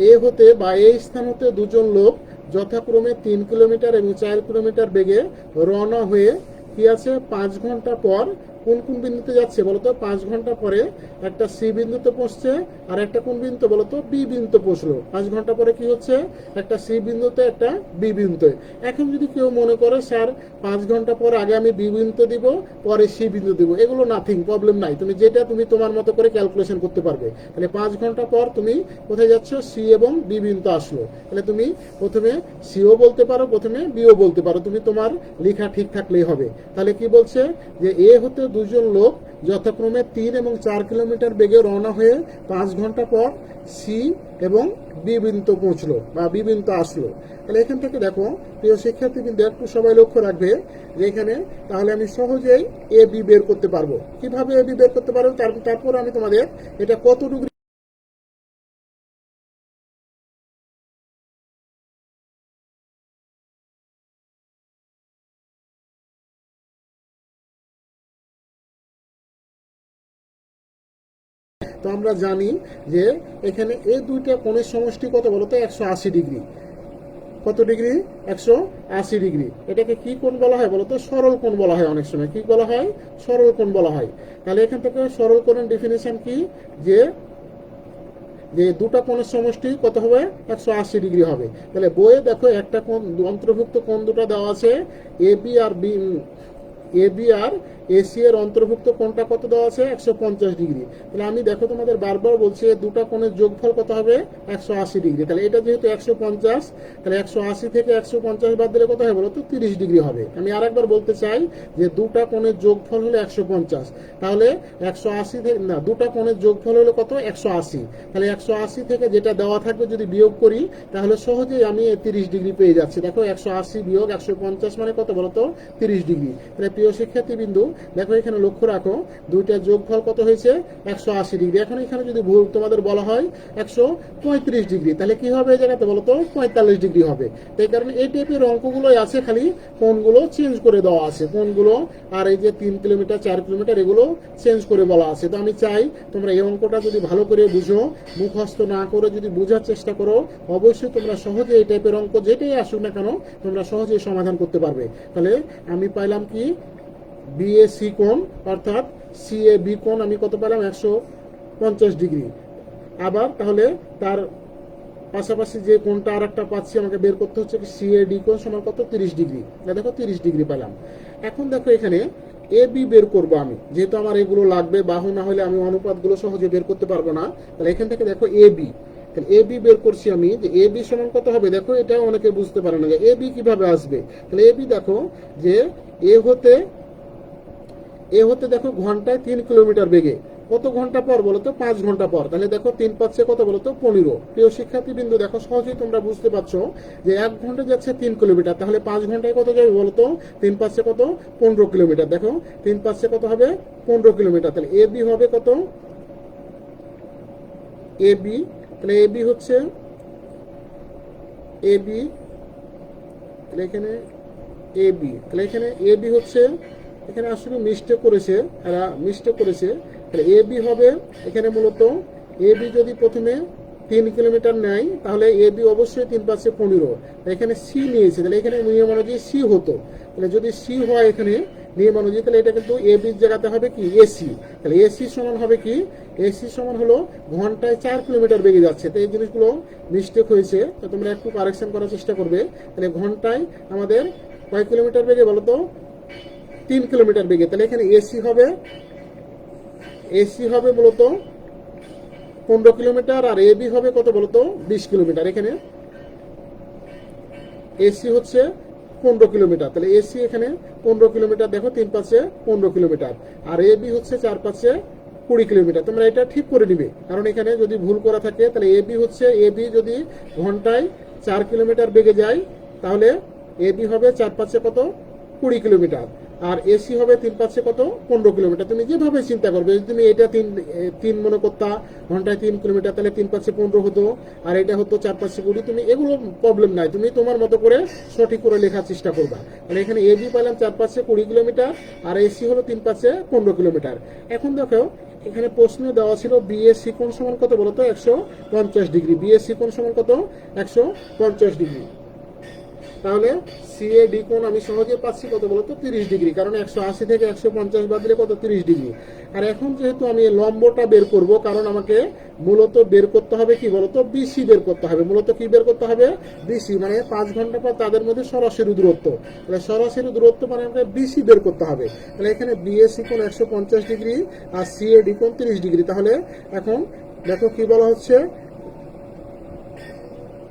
এ হতে বা এই স্থান হতে 2জন লোক যথাক্রমে 3 কিলোমিটার এবং 4 কিলোমিটার বেগে রওনা হয়ে কি আছে 5 ঘন্টা পর কোন কোন বিন্দুতে যাচ্ছে বলতো? 5 ঘন্টা পরে একটা সি বিন্দুতে পৌঁছছে, আর একটা কোন বিন্দুতে বলতো? বি বিন্দুতে পৌঁছলো। 5 ঘন্টা পরে কি হচ্ছে? একটা সি বিন্দুতে, একটা বি বিন্দুতে। এখন যদি কেউ মনে করে স্যার 5 ঘন্টা পর আগে আমি বি বিন্দু দিব, পরে সি বিন্দু দিব, এগুলো নাথিং, প্রবলেম নাই। তুমি যেটা তুমি তোমার মতো করে ক্যালকুলেশন করতে পারবে। তাহলে 5 ঘন্টা পর তুমি কোথায় যাচ্ছ? সি এবং বি বিন্দু আসলো। তাহলে তুমি প্রথমে সিও বলতে পারো, প্রথমে বিও বলতে পারো, তুমি তোমার লেখা ঠিক থাকলেই হবে। তাহলে কি বলছে? যে এ হতে দুজন লোক যথাক্রমে 3 এবং 4 কিলোমিটার বেগে রওনা হয়ে 5 ঘন্টা পর সি এবং বি বিন্দু পৌঁছলো বা বি বিন্দু আসলো। তাহলে এখান থেকে দেখো প্রিয় শিক্ষার্থী, কিন্তু একটু সবাই লক্ষ্য রাখবে যে এখানে তাহলে আমি সহজেই এ বি বের করতে পারবো। কিভাবে এ বি বের করতে পারবো তারপর আমি তোমাদের এটা কতটুকু তো আমরা জানি যে এখানে এই দুইটা কোণের সমষ্টি কত বলতো? 180 ডিগ্রি। কত ডিগ্রি? 180 ডিগ্রি। এটাকে কি কোণ বলা হয় বলতো? সরল কোণ বলা হয়। অনেক সময় কি বলা হয়? সরল কোণ বলা হয়। তাহলে এখান থেকে সরল কোণের ডেফিনিশন কি? যে যে দুটা কোণের সমষ্টি কত হবে? 180 ডিগ্রি হবে। তাহলে বইয়ে দেখো একটা কোণ, অন্তর্ভুক্ত কোণ দুটো দেওয়া আছে, A B R B, A B R AC এর অন্তর্ভুক্ত কোণটা কত দেওয়া আছে? 150 ডিগ্রি। তাহলে আমি দেখো তোমাদের বারবার বলছি দুটা কোণের যোগফল কত হবে? 180 ডিগ্রি। তাহলে এটা যেহেতু 150, তাহলে 180 থেকে 150 বাদ দিলে কত হয় বলো তো? 30 ডিগ্রি হবে। আমি আরেকবার বলতে চাই যে দুটা কোণের যোগফল হলো 150, তাহলে 180 থেকে না, দুটা কোণের যোগফল হলো কত? 180। তাহলে 180 থেকে যেটা দেওয়া থাকবে যদি বিয়োগ করি, তাহলে সহজেই আমি 30 ডিগ্রি পেয়ে যাচ্ছি। দেখো 180 বিয়োগ 150 মানে কত বলো তো? 30 ডিগ্রি। তাহলে প্রিয় শিক্ষার্থী বিন্দু দেখো এখানে লক্ষ্য রাখো দুইটার যোগফল কত হয়েছে? 180 ডিগ্রি। এখন এখানে যদি ভুল তোমাদের বলা হয় 135 ডিগ্রি, তাহলে কি হবে এই জায়গাতে বলো তো? 45 ডিগ্রি হবে। তাই কারণে এই টাইপের অঙ্কগুলোই আছে, খালি কোণগুলো চেঞ্জ করে দেওয়া আছে, কোণগুলো আর এই যে 3 কিলোমিটার 4 কিলোমিটার এগুলো চেঞ্জ করে বলা আছে। তো আমি চাই তোমরা এই অঙ্কটা যদি ভালো করে বুঝো, মুখস্থ না করে যদি বোঝার চেষ্টা করো, অবশ্যই তোমরা সহজে এই টাইপের অঙ্ক যেটাই আসুক না কেন তোমরা সহজেই সমাধান করতে পারবে। তাহলে আমি পাইলাম কি? বিএসি কোণ অর্থাৎ সিএ বি কোণ আমি কত পেলাম? 150 ডিগ্রি। আবার তাহলে তার পাশাপাশি যে কোণটা আর একটা পাচ্ছি আমাকে বের করতে হচ্ছে কি? সিএ ডি কোণ সমান কত? 30 ডিগ্রি। দেখো 30 ডিগ্রি পেলাম। এখন দেখো এখানে এ বি বের করবো আমি, যেহেতু আমার এগুলো লাগবে, বাহু না হলে আমি অনুপাতগুলো সহজে বের করতে পারবো না। তাহলে এখান থেকে দেখো এ বি, তাহলে এ বি বের করছি আমি, যে এ বি সমান কত হবে? দেখো এটাও অনেকে বুঝতে পারে না যে এ বি কিভাবে আসবে। তাহলে এ বি দেখো যে এ হতে দেখো ঘন্টায় 3 কিলোমিটার বেগে কত ঘন্টা পর বলতো? 5 ঘন্টা পর। তাহলে দেখো 3 পাচ্ছে কত বলতো? 15। প্রিয় শিক্ষার্থী বিন্দু দেখো সহজেই তোমরা বুঝতে পারছো যে 1 ঘন্টা যাচ্ছে 3 কিলোমিটার, তাহলে 5 ঘন্টায় কত যাবে বলতো? 3 পাচ্ছে কত? 15 কিলোমিটার। দেখো 3 পাচ্ছে কত হবে? 15 কিলোমিটার। তাহলে এ বি হবে কত? এ বি, তাহলে এ বি হচ্ছে এ বি, তাহলে এখানে এ বি, তাহলে এখানে এ বি হচ্ছে, এখানে আসলে মিস্টেক করেছে, এরা মিস্টেক করেছে। তাহলে এ বি হবে এখানে মূলত, এ বি যদি প্রথমে 3 কিলোমিটার নেয় তাহলে এ বি অবশ্যই 3 পাচ্ছে 15। এখানে সি নিয়েছে, তাহলে এখানে নিয়ম অনুযায়ী সি হতো। তাহলে যদি সি হয় এখানে নিয়ম অনুযায়ী, তাহলে এটা কিন্তু এ বির জায়গাতে হবে কি? এসি। তাহলে এসি সমান হবে কি? এসি সমান হলো ঘন্টায় 4 কিলোমিটার বেগে যাচ্ছে। তো এই জিনিসগুলো মিস্টেক হয়েছে, তো তোমরা একটু কারেকশন করার চেষ্টা করবে। তাহলে ঘন্টায় আমাদের কয় কিলোমিটার বেগে বলো তো? 3 কিলোমিটার বেগে। তাহলে এখানে এসি হবে মূলত 15 কিলোমিটার, আর এ বি হবে কত বলতো? 20 কিলোমিটার। এখানে এসি হচ্ছে 15 কিলোমিটার, তাহলে এসি এখানে 15 কিলোমিটার, দেখো 3 পাচ্ছে 15 কিলোমিটার, আর এ বি হচ্ছে 4 পাচ্ছে 20 কিলোমিটার। তোমরা এটা ঠিক করে নিবে, কারণ এখানে যদি ভুল করা থাকে তাহলে এ বি হচ্ছে, এ বি যদি ঘন্টায় 4 কিলোমিটার বেগে যায় তাহলে এ বি হবে 4 পাচ্ছে কত? 20 কিলোমিটার, আর এসি হবে 3 পাচ্ছে কত? 15 কিলোমিটার। তুমি যেভাবে চিন্তা করবে, যদি তুমি এটা 3 মনে করতা, ঘন্টায় 3 কিলোমিটার, তাহলে 3 পাচ্ছে 15 হতো, আর এটা হতো 4 পাচ্ছে 20। তুমি এগুলো প্রবলেম নাই, তুমি তোমার মতো করে সঠিক করে লেখার চেষ্টা করবা। তাহলে এখানে এ বি পেলাম 4 পাচ্ছে 20 কিলোমিটার, আর এসি হলো 3 পাচ্ছে 15 কিলোমিটার। এখন দেখো এখানে প্রশ্ন দেওয়া ছিল বিএসসি কোণ সমান কত বলতো? 150 ডিগ্রি। বিএসসি কোণ সমান কত? 150 ডিগ্রি। তাহলে সিএডি কোণ আমি সহজে পাচ্ছি কত বলতো 30 ডিগ্রি, কারণ 180 থেকে 150 বাদ দিলে কত 30 ডিগ্রি। আর এখন যেহেতু আমি লম্বটা বের করব, কারণ আমাকে মূলত বের করতে হবে কি বলতো বিসি বের করতে হবে, মূলত কি বের করতে হবে বিসি, মানে 5 ঘন্টা পর তাদের মধ্যে সরাসরি দূরত্ব, তাহলে সরাসরি দূরত্ব মানে আমাকে বিসি বের করতে হবে। তাহলে এখানে বিএসি কোণ 150 ডিগ্রি আর সিএডি কোণ 30 ডিগ্রি। তাহলে এখন দেখো কি বলা হচ্ছে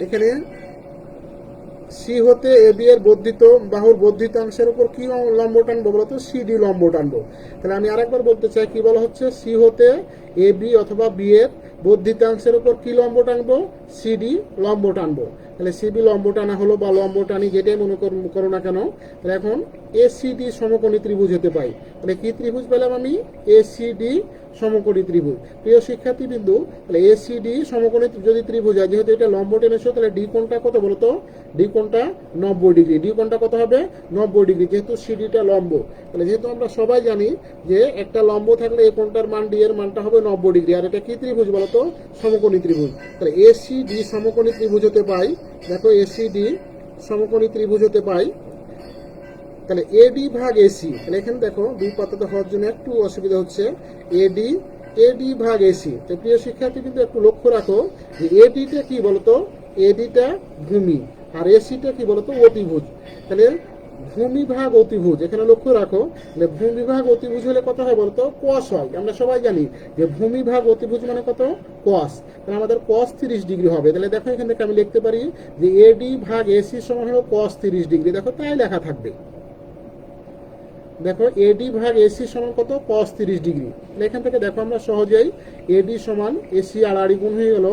এখানে, সি হতে এবি এর বর্ধিত বাহুর বর্ধিতাংশের উপর কি লম্ব টানবো বলতো সিডি লম্ব টানবো। তাহলে আমি আরেকবার বলতে চাই কি বলা হচ্ছে, সি হতে এবি অথবা বি এর বর্ধিতাংশের উপর কি লম্ব টানবো সিডি লম্ব টানবো। তাহলে সিবি লম্ব টানা হলো বা লম্ব টানি যেটাই মনে করো না কেন। তাহলে এখন এসিডি সমকোণী ত্রিভুজ হতে পাই। তাহলে কি ত্রিভুজ পেলাম আমি এসিডি সমকোণী ত্রিভুজ। প্রিয় শিক্ষার্থীবৃন্দু, তাহলে এসিডি সমকোণী যদি ত্রিভুজ হয়, যেহেতু এটা লম্ব টেনেছো, তাহলে ডি কোণটা কত বলতো ডি কোণটা 90 ডিগ্রি। ডি কোণটা কত হবে 90 ডিগ্রি, যেহেতু সিডিটা লম্ব। তাহলে যেহেতু আমরা সবাই জানি যে একটা লম্ব থাকলে এই কোণটার মান ডি এর মানটা হবে 90 ডিগ্রি, আর এটা কি ত্রিভুজ বলতো সমকোণী ত্রিভুজ। তাহলে এসিডি সমকোণী ত্রিভুজ হতে পাই। দেখো এসিডি সমকোণী ত্রিভুজ হতে পাই। তাহলে এডি ভাগ এসি, তাহলে এখানে দেখো দুই পাতাতে হওয়ার জন্য একটু অসুবিধা হচ্ছে, এডি ভাগ এসি। তো প্রিয় শিক্ষার্থী কিন্তু একটু লক্ষ্য রাখো যে এডিটা কি বলতো এডিটা ভূমি আর এসিটা কি বলতো অতিভুজ। তাহলে ভূমি ভাগ অতিভুজ এখানে লক্ষ্য রাখো, ভূমি ভাগ অতিভুজ হলে কত হয় বলতো কস হয়। আমরা সবাই জানি যে ভূমি ভাগ অতিভুজ মানে কত কস, তাহলে আমাদের কস 30 ডিগ্রি হবে। তাহলে দেখো এখান থেকে আমি লিখতে পারি যে এডি ভাগ এসি সমান হলো কস 30 ডিগ্রি। দেখো তাই লেখা থাকবে। দেখো এডি ভাগ এসি সমান কত কস 30 ডিগ্রি। এখান থেকে দেখো আমরা সহজেই এডি সমান এসি আড়াআড়ি গুণ হয়ে গেল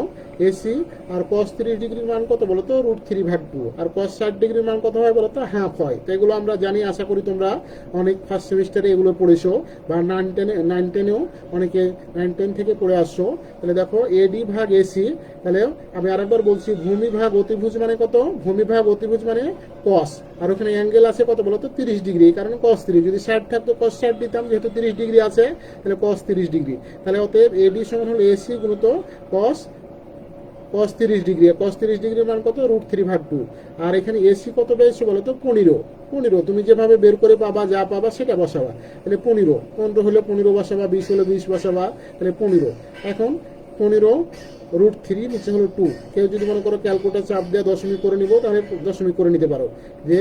এসি, আর কস 30 ডিগ্রির মান কত বলতো √3/2, আর কস 60 ডিগ্রির মান কত হয় বলতো হাফ হয়। তো এগুলো আমরা জানি, আশা করি তোমরা অনেক ফার্স্ট সেমিস্টারে এগুলো পড়েছো বা 9-10-এও অনেকে 9-10 থেকে পড়ে আসছো। তাহলে দেখো এডি ভাগ এসি, তাহলে আমি আরেকবার বলছি ভূমি ভাগ অতিভুজ মানে কত ভূমি ভাগ অতিভুজ মানে কস, আর ওখানে অ্যাঙ্গেল আছে কত বলতো 30 ডিগ্রি, এই কারণে কস 30, যদি 60 থাকতো কস 60 দিতাম, যেহেতু 30 ডিগ্রি আছে তাহলে কস 30 ডিগ্রি। তাহলে অতএব এডি সমান হলো এসি গুণিত কস 30 ডিগ্রি, কস 30 ডিগ্রির মান কত √3/2, আর এখানে এসি কত পেয়েছো বলতো 15। তুমি যেভাবে বের করে পাবা যা পাবা সেটা বসাবা। তাহলে 15 হলে 15 বসাবা, 20 হলে 20 বসাবা, তাহলে 15। এখন 15 √3 নিচে হলো 2। কেউ যদি মনে করো ক্যালকুলেটর চাপ দিয়ে দশমিক করে নিব, তাহলে দশমিক করে নিতে পারো। যে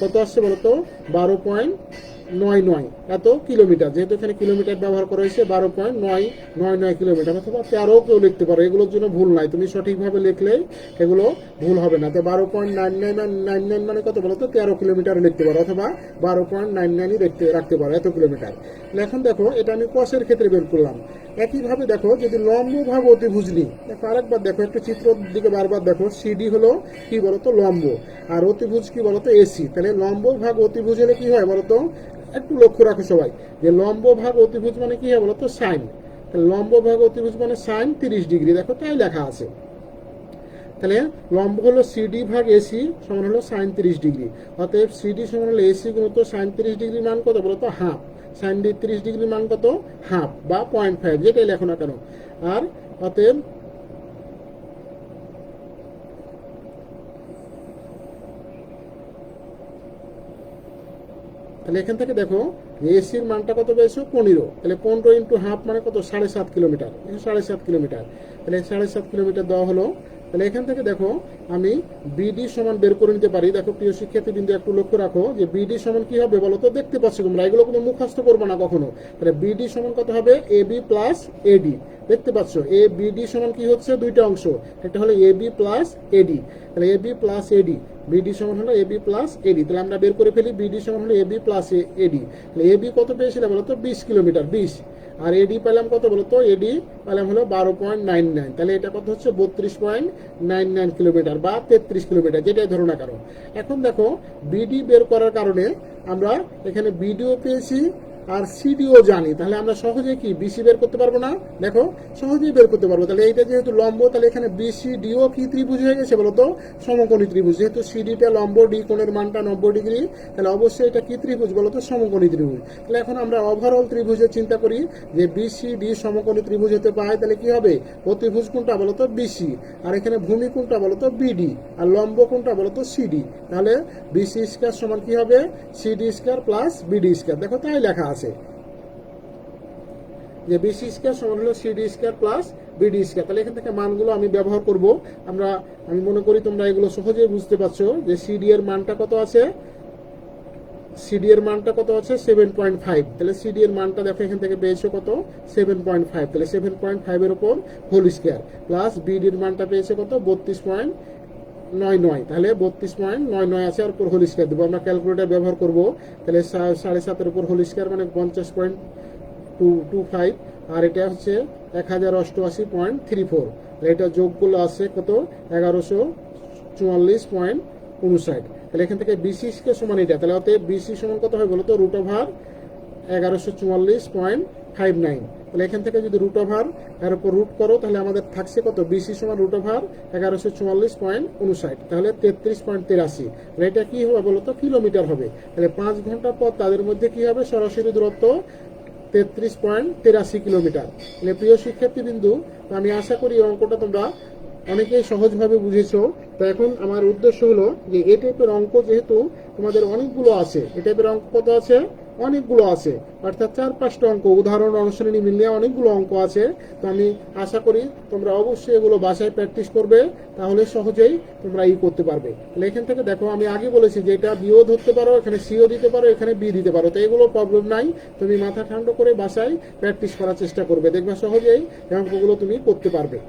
কত আসছে বলতো 12.99 এত কিলোমিটার, যেহেতু এখানে কিলোমিটার ব্যবহার করা হয়েছে 12.999 কিলোমিটার, অথবা 13 কেউ লিখতে পারো, এগুলোর জন্য ভুল নাই, তুমি সঠিকভাবে লিখলেই এগুলো ভুল হবে না। তো 12.9999 মানে কত বলতো 13 কিলোমিটার লিখতে পারো, অথবা 12.99 রাখতে পারো এত কিলোমিটার। এখন দেখো এটা আমি কসের ক্ষেত্রে বের করলাম। একইভাবে দেখো যদি লম্ব ভাগ অতিভুজ নিই, দেখো আরেকবার দেখো একটু চিত্র দিকে বারবার দেখো, সিডি হলো কি বলতো লম্ব আর অতিভুজ কি বলতো এসি। তাহলে লম্ব ভাগ অতিভুজ হলে কি হয় বলতো, একটু লক্ষ্য রাখো সবাই যে লম্ব ভাগ অতিভুজ মানে কি হয় বলতো সাইন। তাহলে লম্ব ভাগ অতিভুজ মানে সাইন 30 ডিগ্রি, দেখো তাই লেখা আছে। তাহলে লম্ব হলো সিডি ভাগ এসি সমান হলো সাইন 30 ডিগ্রি, অতএব সিডি সমান হলো এসি গুণিত সাইন 30 ডিগ্রির মান কত বলতো হাফ, সাইন 30 ডিগ্রির মান কত হাফ বা 0.5, যেটাই লেখো না কেন। আর অতএব তাহলে এখান থেকে দেখো এসির মানটা কত পেয়েছো 15, তাহলে 15 ইন্টু হাফ মানে কত 7.5 কিলোমিটার, 7.5 কিলোমিটার, তাহলে 7.5 কিলোমিটার দেওয়া হলো। তাহলে এখান থেকে দেখো আমি বিডি সমান বের করে নিতে পারি। দেখো প্রিয় শিক্ষার্থী বিন্দু একটু লক্ষ্য রাখো যে বিডি সমান কি হবে বলো তো, দেখতে পাচ্ছ তোমরা এগুলো কোনো মুখস্থ করবো না কখনো। তাহলে বিডি সমান কত হবে এবি প্লাস এডি, দেখতে পাচ্ছ এ বিডি সমান কি হচ্ছে দুইটা অংশ, একটা হলো এবি প্লাস এডি, তাহলে এবি প্লাস এডি, বিডি সমান হলো এবি প্লাস এডি। তাহলে আমরা বের করে ফেলি বিডি সমান হলো এবি প্লাস এডি। তাহলে এবি কত পেয়েছিলাম বলতো 20 কিলোমিটার 20, আর এডি পেলাম কত বলতো এডি পেলাম হলো 12.99, তাহলে এটা কত হচ্ছে 32.99 কিলোমিটার বা 33 কিলোমিটার, যেটাই ধরো না। কারণ এখন দেখো বিডি বের করার কারণে আমরা এখানে বিডিও পেয়েছি, আর এসিও পেয়েছি। তাহলে আর সিডিও জানি, তাহলে আমরা সহজে কি বিসি বের করতে পারবো না? দেখো সহজেই বের করতে পারবো। তাহলে এইটা যেহেতু লম্ব, তাহলে এখানে বিসিডিও কি ত্রিভুজ হয়ে গেছে বলতো? সমকোণী ত্রিভুজ। যেহেতু সিডিটা লম্ব, ডি কোণের মানটা 90 ডিগ্রি, তাহলে অবশ্যই এটা কি ত্রিভুজ বলতো? সমকোণী ত্রিভুজ। তাহলে এখন আমরা ওভারঅল ত্রিভুজের চিন্তা করি যে বিসিডি সমকোণী ত্রিভুজ হতে পায়, তাহলে কি হবে? অতিভুজ কোনটা বলতো? বিসি। আর এখানে ভূমি কোনটা বলতো? বিডি। আর লম্ব কোনটা বলতো? সিডি। তাহলে বিসি স্কয়ার সমান কি হবে? CD square plus BD square. দেখো তাই লেখা আছে যে বিসি স্কয়ার সমান হলো CD square plus BD square. তাহলে এখান থেকে মানগুলো আমি ব্যবহার করব। আমি মনে করি তোমরা এগুলো সহজেই বুঝতে পারছো যে সিডি এর মানটা কত আছে? সিডি এর মানটা কত আছে? 7.5। তাহলে সিডি এর মানটা দেখো এখান থেকে পেয়েছো কত? 7.5। তাহলে 7.5 এর উপর হোল স্কয়ার প্লাস বিডি এর মানটা পেয়েছে কত? 32.99। তাহলে 32.99 আছে, আর উপর হোল স্কয়ার দেবো। আমরা ক্যালকুলেটর ব্যবহার করব। তাহলে 7.5 উপর হোল স্কয়ার মানে 50.25, আর এটা হচ্ছে 1088.34। এটা যোগগুলো আছে কত? 1144.59। তাহলে এখান থেকে বিসি কে সমান এটা, তাহলে অতএব বিসি সমান কত হয় বলতো? Root over 1144.59। তাহলে এখান থেকে যদি রুট ওভার এর উপর রুট করো, তাহলে আমাদের থাকছে কত? বিসি সমান রুট ওভার 1144.59, তাহলে 33.83। এটা কি হবে বলতো? কিলোমিটার হবে। তাহলে 5 ঘন্টা পর তাদের মধ্যে কি হবে? সরাসরি দূরত্ব 33.83 কিলোমিটার। তাহলে প্রিয় শিক্ষার্থীবৃন্দু, আমি আশা করি এই অঙ্কটা তোমরা অনেকেই সহজভাবে বুঝেছো। তো এখন আমার উদ্দেশ্য হলো যে এই টাইপের অঙ্ক যেহেতু তোমাদের অনেকগুলো আছে, এই টাইপের অঙ্ক কত আছে? অনেকগুলো আছে, অর্থাৎ 4-5টা অঙ্ক, উদাহরণ অনুশীলনী মিলিয়ে অনেকগুলো অঙ্ক আছে। তো আমি আশা করি তোমরা অবশ্যই এগুলো বাসায় প্র্যাকটিস করবে, তাহলে সহজেই তোমরা করতে পারবে। তাহলে এখান থেকে দেখো আমি আগে বলেছি যে এটা বিও ধরতে পারো, এখানে সিও দিতে পারো, এখানে বি দিতে পারো। তো এগুলো প্রবলেম নাই, তুমি মাথা ঠান্ডা করে বাসায় প্র্যাকটিস করার চেষ্টা করবে, দেখবে সহজেই এই অঙ্কগুলো তুমি করতে পারবে।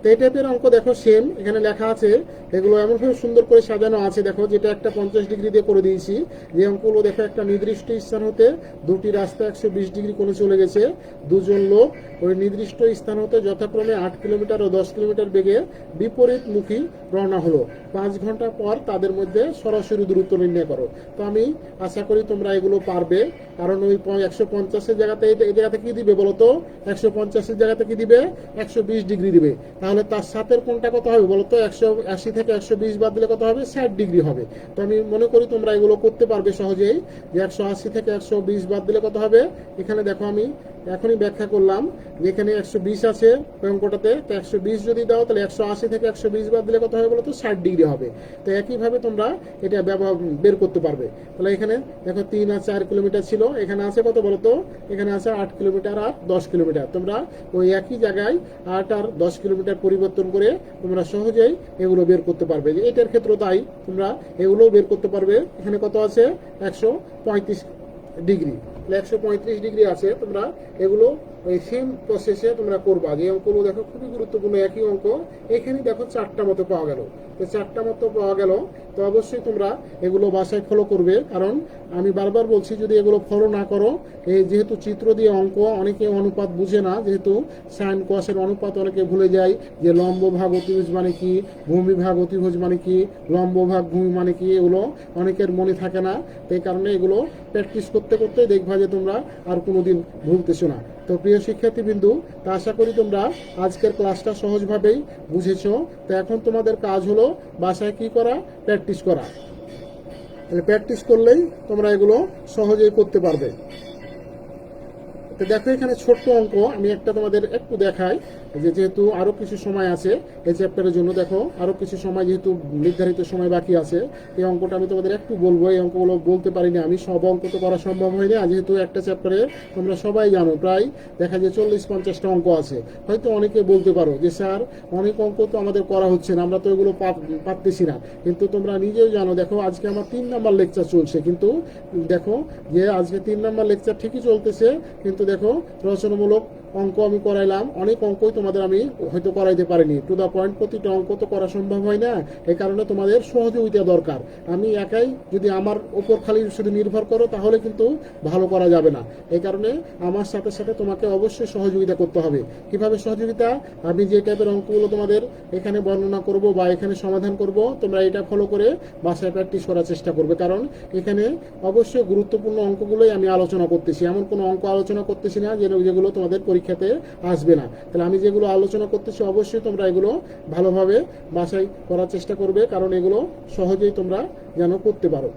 তো এই টাইপের অঙ্ক দেখো সেম এখানে লেখা আছে, এগুলো এমনভাবে সুন্দর করে সাজানো আছে। দেখো যেটা একটা 50 ডিগ্রি দিয়ে করে দিয়েছি, যে অঙ্কগুলো দেখো একটা নির্দিষ্ট স্থান হতে দুটি রাস্তা 120 ডিগ্রি কোণে চলে গেছে। দুজন লোক ওই নির্দিষ্ট স্থান হতে যথাক্রমে 8 কিলোমিটার ও 10 কিলোমিটার বেগে বিপরীতমুখী রওনা হলো। 5 ঘন্টা পর তাদের মধ্যে সরাসরি দূরত্ব নির্ণয় করো। তো আমি আশা করি তোমরা এগুলো পারবে, কারণ ওই 150-এর জায়গাতে এই জায়গাতে কি দিবে বলতো? 150-এর জায়গাতে কি দিবে? 120 ডিগ্রি দিবে। তাহলে তার সাথের কোণটা কত হবে বলতো? 180 থেকে 120 বাদ দিলে কত হবে? 60 ডিগ্রি হবে। তো আমি মনে করি তোমরা এগুলো করতে পারবে সহজেই, যে 180 থেকে 120 বাদ দিলে কত হবে? এখানে দেখো আমি এখনই ব্যাখ্যা করলাম যে এখানে 120 আছে অঙ্কটাতে, তো 120 যদি দাও তাহলে 180 থেকে 120 বাদ দিলে কত হবে বলতো? 60 ডিগ্রি হবে। তো একইভাবে তোমরা এটা বের করতে পারবে। তাহলে এখানে দেখো 3 আর 4 কিলোমিটার ছিল, এখানে আছে কত বলতো? এখানে আছে 8 কিলোমিটার আর 10 কিলোমিটার। তোমরা ওই একই জায়গায় 8 আর 10 কিলোমিটার পরিবর্তন করে তোমরা সহজেই এগুলো বের করতে পারবে। এটার ক্ষেত্রে তাই তোমরা এগুলোও বের করতে পারবে। এখানে কত আছে? 135 ডিগ্রি। 135 ডিগ্রি আছে। তোমরা এগুলো ওই সেম প্রসেসে তোমরা করবা। যে অঙ্কগুলো দেখো খুবই গুরুত্বপূর্ণ, একই অঙ্ক। এখানে দেখো 4টা মতো পাওয়া গেল। তো 4টা মতো পাওয়া গেল, তো অবশ্যই তোমরা এগুলো বাসায় ফলো করবে। কারণ আমি বারবার বলছি, যদি এগুলো ফলো না করো, এই যেহেতু চিত্র দিয়ে অঙ্ক, অনেকে অনুপাত বুঝে না, যেহেতু সাইন কোসের অনুপাত অনেকে ভুলে যায়, যে লম্ব ভাগ অতিভুজ মানে কি, ভূমি ভাগ অতিভুজ মানে কি, লম্ব ভাগ ভূমি মানে কি, এগুলো অনেকের মনে থাকে না। এই কারণে এগুলো প্র্যাকটিস করতে করতে দেখবা যে তোমরা আর কোনোদিন ভুলতেছো না। তো প্রিয় শিক্ষার্থীবৃন্দু, তা আশা করি তোমরা আজকের ক্লাসটা সহজভাবেই বুঝেছো। তো এখন তোমাদের কাজ হলো বাসায় কি করা? প্র্যাকটিস করা। তাহলে প্র্যাকটিস করলেই তোমরা এগুলো সহজেই করতে পারবে। তো দেখো এখানে ছোট্ট অঙ্ক আমি একটা তোমাদের একটু দেখাই, যেহেতু আরো কিছু সময় আছে এই চ্যাপ্টারের জন্য। দেখো আরো কিছু সময়, যেহেতু নির্ধারিত সময় বাকি আছে, এই অঙ্কটা আমি তোমাদের একটু বলবো। এই অঙ্কগুলো বলতে পারিনি আমি, সব অঙ্ক তো করা সম্ভব হয়নি। যেহেতু একটা চ্যাপ্টারে তোমরা সবাই জানো প্রায় দেখা যায় 40-50টা অঙ্ক আছে। হয়তো অনেকে বলতে পারো যে স্যার অনেক অঙ্ক তো আমাদের করা হচ্ছে না, আমরা তো এগুলো পারতেছি না। কিন্তু তোমরা নিজেও জানো, দেখো আজকে আমার 3 নাম্বার লেকচার চলছে, কিন্তু দেখো যে আজকে 3 নাম্বার লেকচার ঠিকই চলতেছে, কিন্তু দেখো রচনামূলক অঙ্ক আমি করাইলাম, অনেক অঙ্কই তোমাদের আমি হয়তো করাইতে পারিনি, টু দ্য পয়েন্ট প্রতিটা অঙ্ক তো করা সম্ভব হয় না, এই কারণে তোমাদের সহযোগিতা দরকার। আমি একাই যদি আমার ওপর খালি শুধু নির্ভর করো তাহলে কিন্তু ভালো করা যাবে না, এই কারণে আমার সাথে সাথে তোমাকে অবশ্যই সহযোগিতা করতে হবে। কিভাবে সহযোগিতা? আমি যে টাইপের অঙ্কগুলো তোমাদের এখানে বর্ণনা করব বা এখানে সমাধান করব, তোমরা এটা ফলো করে বাসায় প্র্যাকটিস করার চেষ্টা করবে, কারণ এখানে অবশ্যই গুরুত্বপূর্ণ অঙ্কগুলোই আমি আলোচনা করতেছি, এমন কোনো অঙ্ক আলোচনা করতেছি না যেগুলো তোমাদের পরীক্ষাতে আসবে না। তাহলে আমি যেগুলো আলোচনা করতেছি অবশ্যই তোমরা এগুলো ভালোভাবে বাসায় করার চেষ্টা করবে, কারণ এগুলো সহজেই তোমরা যেন করতে পারো।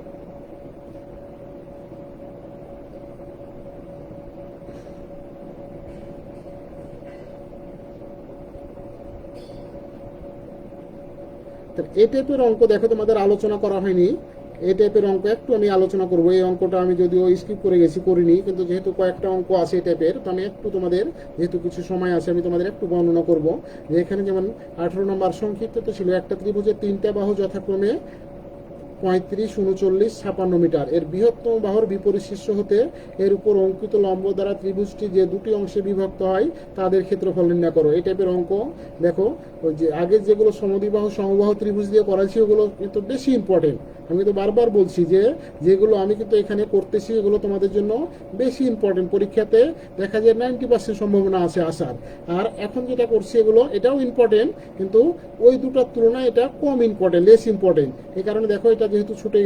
এই টাইপের অঙ্ক দেখো তোমাদের আলোচনা করা হয়নি, এই টাইপের অঙ্ক একটু আমি আলোচনা করবো। এই অঙ্কটা আমি যদিও স্কিপ করে গেছি, করিনি, কিন্তু যেহেতু কয়েকটা অঙ্ক আছে এই টাইপের, তো আমি একটু তোমাদের, যেহেতু কিছু সময় আছে, আমি তোমাদের একটু বর্ণনা করবো। যে এখানে যেমন 18 নম্বর সংক্ষিপ্ত ছিল, একটা ত্রিভুজের 3টা বাহু যথাক্রমে 35, 39, 56 মিটার, এর বৃহত্তম বাহুর বিপরীত শীর্ষ হতে এর উপর অঙ্কিত লম্ব দ্বারা ত্রিভুজটি যে দুটি অংশে বিভক্ত হয় তাদের ক্ষেত্রফল নির্ণয় করো। এই টাইপের অঙ্ক দেখো, ওই যে আগের যেগুলো সমদ্বিবাহু সমবাহু ত্রিভুজ দিয়ে করাইছি ওগুলো কিন্তু বেশি ইম্পর্টেন্ট। আমি তো বারবার বলছি যে যেগুলো আমি কিন্তু এখানে করতেছি এগুলো তোমাদের জন্য বেশি ইম্পর্টেন্ট, পরীক্ষাতে দেখা যায় 90% সম্ভাবনা আছে আসার। আর এখন যেটা করছি এগুলো এটাও ইম্পর্টেন্ট, কিন্তু ওই দুটার তুলনায় এটা কম ইম্পর্টেন্ট, লেস ইম্পর্টেন্ট। এই কারণে দেখো এটা যেহেতু ছুটে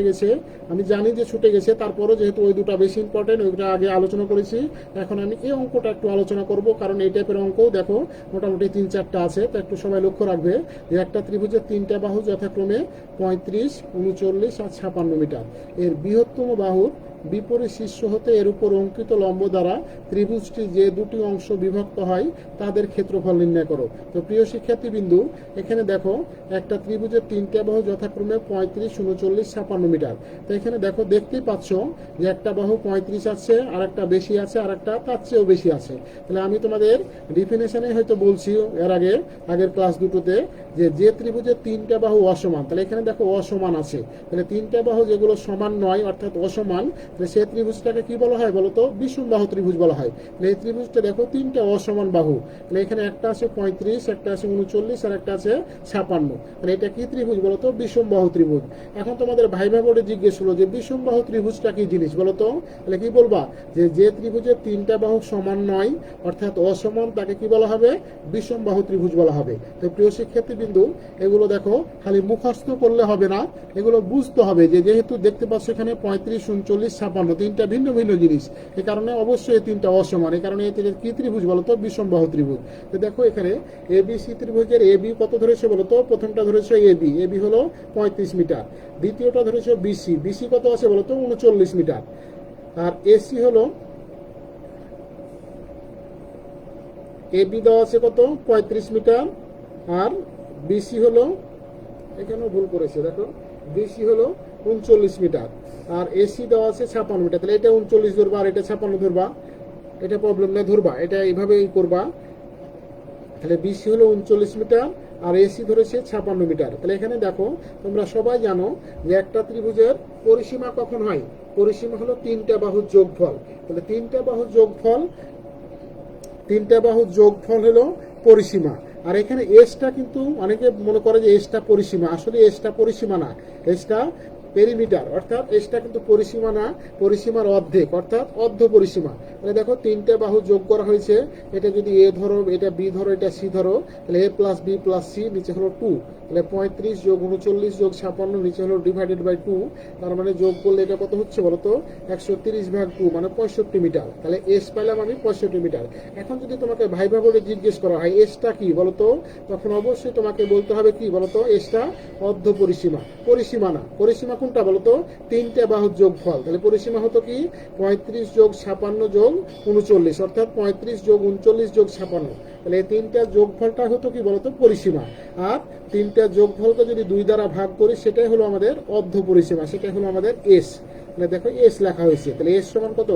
গেছে, আমি জানি যে ছুটে গেছে, তারপরও যেহেতু ওই দুটা বেশি ইম্পর্টেন্ট, ওইটা আগে আলোচনা করেছি, এখন আমি এই অঙ্কটা একটু আলোচনা করব, কারণ এই টাইপের অঙ্কও দেখো মোটামুটি 3-4টা আছে, তো একটু সবাই লক্ষ্য রাখবে যে একটা ত্রিভুজের 3টা বাহু যথাক্রমে 35, 39 আর 56 মিটার, এর বৃহত্তম বাহুর বিপরীত শীর্ষ হতে এর উপর অঙ্কিত লম্ব দ্বারা ত্রিভুজটি যে দুটি অংশ বিভক্ত হয় তাদের ক্ষেত্রফল নির্ণয় করো। তো প্রিয় শিক্ষার্থীবৃন্দু, এখানে দেখো একটা ত্রিভুজের 3টা বাহু যথাক্রমে 35, 39, 56 মিটার। তো এখানে দেখো, দেখতেই পাচ্ছ যে একটা বাহু 35 আছে, আর একটা বেশি আছে, আর একটা তার চেয়েও বেশি আছে। তাহলে আমি তোমাদের ডিফিনেশনে হয়তো বলছি এর আগের ক্লাস দুটোতে, যে ত্রিভুজের 3টা বাহু অসমান, তাহলে এখানে দেখো অসমান আছে, তাহলে 3টা বাহু যেগুলো সমান নয় অর্থাৎ অসমান, তাহলে সেই ত্রিভুজটাকে কি বলা হয় বলতো? বিষম বাহু ত্রিভুজ বলা হয়। তাহলে এই ত্রিভুজটা দেখো 3টা অসমান বাহু, তাহলে এখানে একটা আছে 35, একটা আছে 39, আর একটা আছে 56, তাহলে এটা কি ত্রিভুজ বলতো? বিষম বাহু ত্রিভুজ। এখন তোমাদের ভাইভা বোর্ডে জিজ্ঞেস হলো যে বিষম বাহু ত্রিভুজটা কি জিনিস বলতো? তাহলে কি বলবা? যে ত্রিভুজের 3টা বাহু সমান নয় অর্থাৎ অসমান, তাকে কি বলা হবে? বিষম বাহু ত্রিভুজ বলা হবে। তো প্রিয় শিক্ষার্থীবৃন্দু, এগুলো দেখো খালি মুখস্থ করলে হবে না, এগুলো বুঝতে হবে যে যেহেতু দেখতে পাচ্ছ এখানে 35, 39, 56 তিনটা ভিন্ন ভিন্ন জিনিস, এই কারণে অবশ্যই এই তিনটা অসমান, এই কারণে এই কি ত্রিভুজ বলতো? বিষম বাহু ত্রিভুজ। তো দেখো এখানে এবিসি ত্রিভুজের এবি কত ধরেছে বলতো? প্রথমটা ধরেছে এবি হলো 35 মিটার, দ্বিতীয়টা ধরেছে বিসি কত আছে বলতো? 39 মিটার, আর এসি হলো এবি দেওয়া আছে কত? 35 মিটার, আর বিসি হলো, এখানেও ভুল করেছে দেখো, বিসি হলো 39 মিটার, আর এসি দেওয়া আছে 56 মিটার। তাহলে এটা 39 ধরবা আর এটা 56 ধরবা, এটা প্রবলেম না, ধরবা এটা এইভাবেই করবা। তাহলে বিসি হলো 39 মিটার আর এসি ধরেছে 56 মিটার। তাহলে এখানে দেখো, তোমরা সবাই জানো যে একটা ত্রিভুজের পরিসীমা কখন হয়? পরিসীমা হলো 3টা বাহুর যোগফল। তাহলে 3টা বাহুর যোগফল হলো পরিসীমা। আর এখানে এসটা কিন্তু অনেকে মনে করে যে এসটা পরিসীমা, আসলে এসটা পরিসীমা না, এসটা পেরিমিটার, অর্থাৎ এসটা কিন্তু পরিসীমা না, পরিসীমার অর্ধেক অর্থাৎ অর্ধ পরিসীমা। তাহলে দেখো 3টে বাহু যোগ করা হয়েছে, এটা যদি এ ধরো, এটা বি ধরো, এটা সি ধরো, তাহলে এ প্লাস বি প্লাস সি, নিচে হলো 2, তাহলে 35 যোগ 39 যোগ 56, নিচে হলো ডিভাইডেড বাই 2, তার মানে যোগ করলে এটা কত হচ্ছে বলতো? 130/2 মানে 65 মিটার। তাহলে এস পাইলাম আমি 65 মিটার। এখন যদি তোমাকে ভাইভা বোর্ডে জিজ্ঞেস করা হয় এসটা কি বলতো, তখন অবশ্যই তোমাকে বলতে হবে কি বলতো? এসটা অর্ধ পরিসীমা, পরিসীমা না। পরিসীমা কোনটা বলতো? 3টে বাহুর যোগফল। তাহলে পরিসীমা হতো কি? 35 যোগ 56 যোগ 39, অর্থাৎ 35 যোগ 39 যোগ 56। তাহলে এই 3টার যোগফলটা হতো কি বলতো? পরিসীমা। আর 3টার যোগফলকে যদি 2 দ্বারা ভাগ করি সেটাই হলো আমাদের অর্ধ পরিসীমা, সেটাই হলো আমাদের এস। তাহলে দেখো এস লেখা হয়েছে, তাহলে এস সমান কত?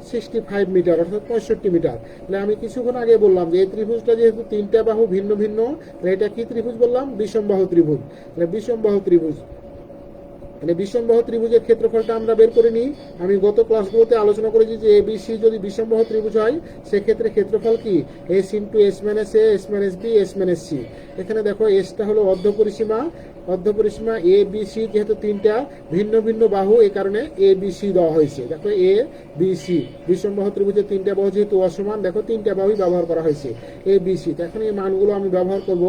65 মিটার অর্থাৎ 65 মিটার। তাহলে আমি কিছুক্ষণ আগে বললাম যে এই ত্রিভুজটা যেহেতু 3টা বাহু ভিন্ন ভিন্ন, তাহলে এটা কি ত্রিভুজ বললাম? বিষম বাহু ত্রিভুজ। তাহলে বিষম বাহু ত্রিভুজ, মানে বিষমবাহু ত্রিভুজের ক্ষেত্রফলটা আমরা বের করে নিই। আমি গত ক্লাসগুলোতে আলোচনা করেছি যে এবিসি যদি বিষমবাহু ত্রিভুজ হয় সেক্ষেত্রে ক্ষেত্রফল কি S into S minus A, S minus B, S minus C. এখানে দেখো এসটা হলো অর্ধপরিসীমা এ বি সি, যেহেতু তিনটা ভিন্ন ভিন্ন বাহু এই কারণে এ বি সি দেওয়া হয়েছে। দেখো এ বি সি, বিষমবাহু ত্রিভুজের তিনটা বাহু যেহেতু অসমান, দেখো তিনটা বাহুই ব্যবহার করা হয়েছে এ বি সি। এখন এই মানগুলো আমি ব্যবহার করব।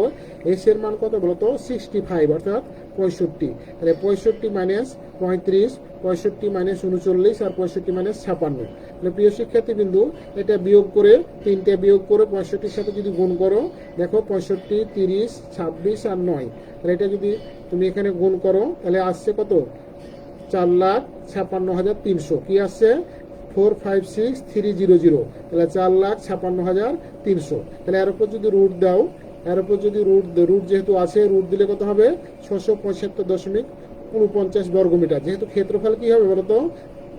এস এর মান কত বলতো 65, অর্থাৎ 65। তাহলে 65 মাইনাস 35, 65 মাইনাস 39, আর 65 মাইনাস 56। তাহলে প্রিয় শিক্ষার্থী বিন্দু, এটা বিয়োগ করে, তিনটে বিয়োগ করে 65-র সাথে যদি গুণ করো, দেখো 65, 30, 26 আর 9। তাহলে এটা যদি তুমি এখানে গুণ করো তাহলে আসছে কত 4,56,300। কি আসছে 456,300। তাহলে 4,56,300। তাহলে এর উপর যদি রুট দাও, এর উপর যদি রুট যেহেতু আছে, রুট দিলে কত হবে 675.49 বর্গমিটার। যেহেতু ক্ষেত্রফল কি হবে বলতো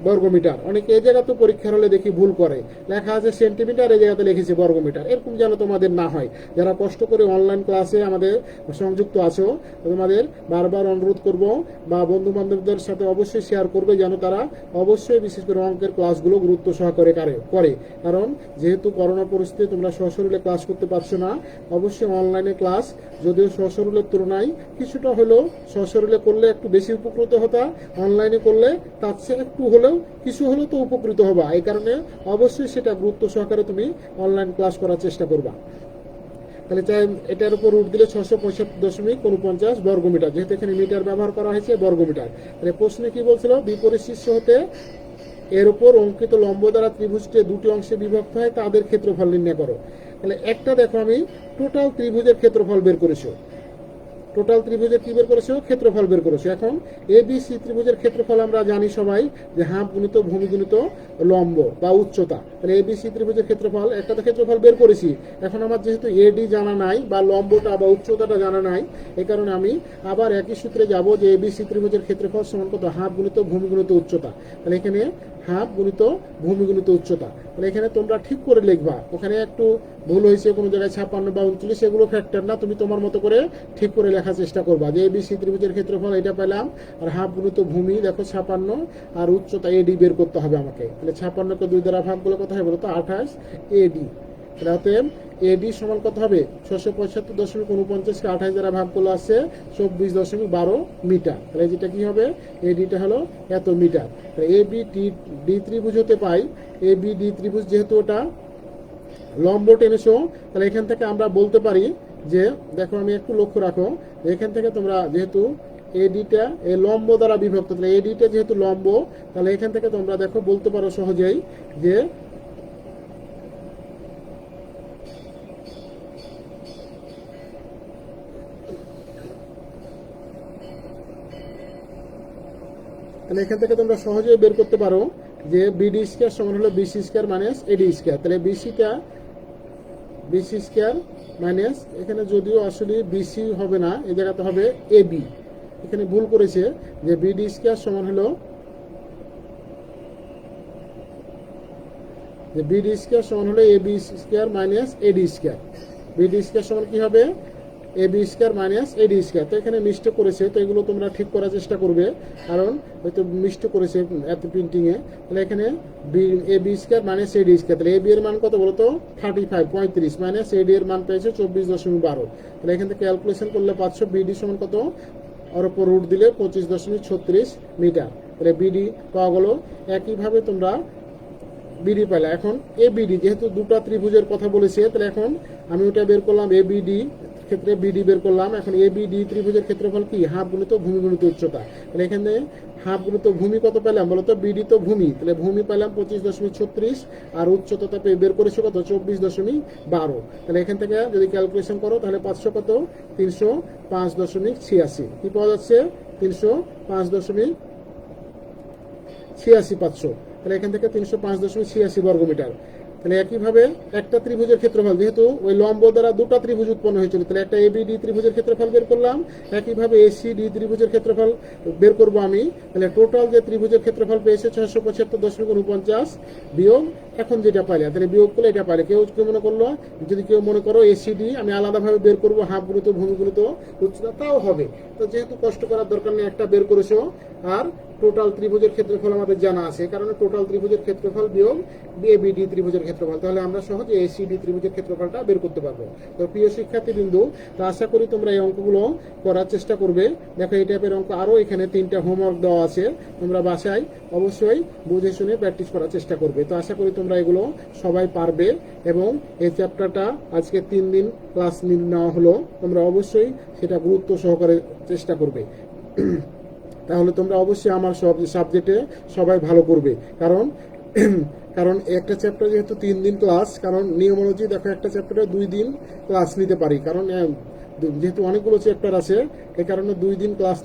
বর্গমিটার। অনেকে এই জায়গা তো পরীক্ষার হলে দেখি ভুল করে, লেখা আছে সেন্টিমিটার, এই জায়গাতে লিখেছে বর্গমিটার। এরকম যেন তোমাদের না হয়। যারা কষ্ট করে অনলাইন ক্লাসে আমাদের সংযুক্ত আছো, তোমাদের বারবার অনুরোধ করব বা বন্ধু বান্ধবদের সাথে অবশ্যই শেয়ার করবে, যেন তারা অবশ্যই বিশেষ করে অঙ্কের ক্লাসগুলো গুরুত্ব সহকারে করে। কারণ যেহেতু করোনা পরিস্থিতি তোমরা সশরীরে ক্লাস করতে পারছো না, অবশ্যই অনলাইনে ক্লাস, যদিও সশরীরের তুলনায় কিছুটা হলেও সশরীরে করলে একটু বেশি উপকৃত হতা, অনলাইনে করলে তার চেয়ে একটু হলেও কিছু হলেও তো উপকৃত হবা। এই কারণে অবশ্যই সেটা গুরুত্ব সহকারে তুমি অনলাইন ক্লাস করার চেষ্টা করবা। তাহলে চাই এটার উপর রুট দিলে 665.49 বর্গমিটার, যেহেতু এখানে মিটার ব্যবহার করা হয়েছে বর্গমিটার। তাহলে প্রশ্নে কি বলছিল, বিপরীত শীর্ষ হতে এর উপর অঙ্কিত লম্ব দ্বারা ত্রিভুজটি দুটি অংশে বিভক্ত হয়, তাদের ক্ষেত্রফল নির্ণয় করো। তাহলে একটা দেখো আমি টোটাল ত্রিভুজের ক্ষেত্রফল বের করেছি, টোটাল ত্রিভুজের কি বের করেছো ক্ষেত্রফল বের করেছো। এখন এ বি সি ত্রিভুজের ক্ষেত্রফল আমরা জানি সবাই যে হাফ গুণিত ভূমি গুণিত লম্ব বা উচ্চতা। তাহলে এ বি সি ত্রিভুজের ক্ষেত্রফল, একটা তো ক্ষেত্রফল বের করেছি। এখন আমার যেহেতু এডি জানা নাই বা লম্বটা বা উচ্চতাটা জানা নাই, এই কারণে আমি আবার একই সূত্রে যাব যে এ বি সি ত্রিভুজের ক্ষেত্রফল সমান কত হাফ গুণিত ভূমি গুণিত উচ্চতা। তাহলে এখানে হাফ গুণিত ভূমি গুণিত উচ্চতা। তাহলে এখানে তোমরা ঠিক করে লিখবা, ওখানে একটু ভুল হয়েছে কোনো জায়গায় 56 বা 39, এগুলো ফ্যাক্টর না, তুমি তোমার মতো করে ঠিক করে লেখার চেষ্টা করবা। যে এবিসি ত্রিভুজের ক্ষেত্রফল এটা পেলাম, আর হাফ গুণিত ভূমি দেখো 56, আর উচ্চতা এডি বের করতে হবে আমাকে। তাহলে 56কে 2 দ্বারা ভাগ করলে কত হবে বলতো 28 এডি। তাহলে অতএব এডি সমান কত হবে 675.49কে 28 দ্বারা ভাগ করলে আসছে 24.12 মিটার। তাহলে যেটা কি হবে, এডিটা হলো এত মিটার। তাহলে এ বি ডি ত্রিভুজ হতে পাই, এ বি ডি ত্রিভুজ যেহেতু ওটা লম্ব টেনেছো, তাহলে এখান থেকে আমরা বলতে পারি যে, দেখো আমি একটু লক্ষ্য রাখো, এখান থেকে তোমরা যেহেতু এডিটা এই লম্ব দ্বারা বিভক্ত, তাহলে এডিটা যেহেতু লম্ব, তাহলে এখান থেকে তোমরা দেখো বলতে পারো সহজেই যে তাহলে এখান থেকে তোমরা সহজেই বের করতে পারো যে বিডি স্কয়ার সমান হলো BC square minus AD square. তাহলে বিসিটা বিসি স্কয়ার মাইনাস, এখানে যদিও আসলে বিসি হবে না, এই জায়গাতে হবে এবি, এখানে ভুল করেছে, যে বিডি স্কয়ার সমান হলো যে বিডি স্কয়ার সমান হলো AB square minus AD square. BD square সমান কি হবে AB square minus AD square. তো এখানে মিস্টেক করেছে, তো এগুলো তোমরা ঠিক করার চেষ্টা করবে, কারণ হয়তো মিস্টেক করেছে এত প্রিন্টিংয়ে। তাহলে এখানে AB square minus AD square, তাহলে এবি এর মান কত বলো তো 35 মাইনাস এডি এর মান পেয়েছে 24.12। তাহলে এখান থেকে ক্যালকুলেশন করলে 500, বিডি সমান কত, ওর উপর রুট দিলে 25.36 মিটার। তাহলে বিডি পাওয়া গেল। একইভাবে তোমরা বিডি পেলে। এখন এবিডি যেহেতু দুটো ত্রিভুজের কথা বলেছে, তাহলে এখন আমি ওটা বের করলাম, এবিডি ক্ষেত্রে বিডি বের করলাম। এখন এবিডি ত্রিভুজের ক্ষেত্রফল কি হাফ গুণিত ভূমি গুণিত উচ্চতা। তাহলে এখানে হাফ গুণিত ভূমি কত পেলাম বলতো, বিডি তো ভূমি, তাহলে ভূমি পেলাম 25.36, আর উচ্চতা বের করেছে কত 24.12। তাহলে এখান থেকে যদি ক্যালকুলেশন করো তাহলে 500 কত 305.86, কি পাওয়া যাচ্ছে 305.86, 500। তাহলে এখান থেকে 305.86 বর্গমিটার। তাহলে একইভাবে একটা ত্রিভুজের ক্ষেত্রফল, যেহেতু ওই লম্ব দ্বারা দুটো ত্রিভুজ উৎপন্ন হয়েছিল, তাহলে একটা এবিডি ত্রিভুজের ক্ষেত্রফল বের করলাম, একইভাবে এসিডি ত্রিভুজের ক্ষেত্রফল বের করব আমি। তাহলে টোটাল যে ত্রিভুজের ক্ষেত্রফল পেয়েছে 675.49 বিয়োগ এখন যেটা পাইলে, তাহলে বিয়োগ করলে এটা পাইলে। কেউ কেউ মনে করলো, যদি কেউ মনে করো এসিডি আমি আলাদাভাবে বের করবো, হাফ গুরুত্ব ভূমি গুরুত্ব উচ্চতা, তাও হবে। তো যেহেতু কষ্ট করার দরকার নেই, একটা বের করেছো। আর টোটাল ত্রিভুজের ক্ষেত্রফল আমাদের জানা আছে, কারণ টোটাল ত্রিভুজের ক্ষেত্রফল বিয়োগ এবিডি ত্রিভুজের ক্ষেত্রফল, তাহলে আমরা সহজে এসিডি ত্রিভুজের ক্ষেত্রফলটা বের করতে পারবো। তো প্রিয় শিক্ষার্থীবৃন্দ, তো আশা করি তোমরা এই অঙ্কগুলো করার চেষ্টা করবে। দেখো এই টাইপের অঙ্ক আরও এখানে 3টা হোমওয়ার্ক দেওয়া আছে, তোমরা বাসায় অবশ্যই বুঝে শুনে প্র্যাকটিস করার চেষ্টা করবে। তো আশা করি তোমরা এগুলো সবাই পারবে, এবং এই চ্যাপ্টারটা আজকে 3 দিন ক্লাস নেওয়া হলো, তোমরা অবশ্যই সেটা গুরুত্ব সহকারে চেষ্টা করবে। তাহলে তোমরা অবশ্যই আমার সব সাবজেক্টে সবাই ভালো করবে, কারণ কারণ একটা চ্যাপ্টার যেহেতু 3 দিন ক্লাস, কারণ নিয়মোলজি দেখো একটা চ্যাপ্টারে 2 দিন ক্লাস নিতে পারি, কারণ যেহেতু অনেকগুলো চ্যাপ্টার আছে, এই কারণে 2 দিন ক্লাস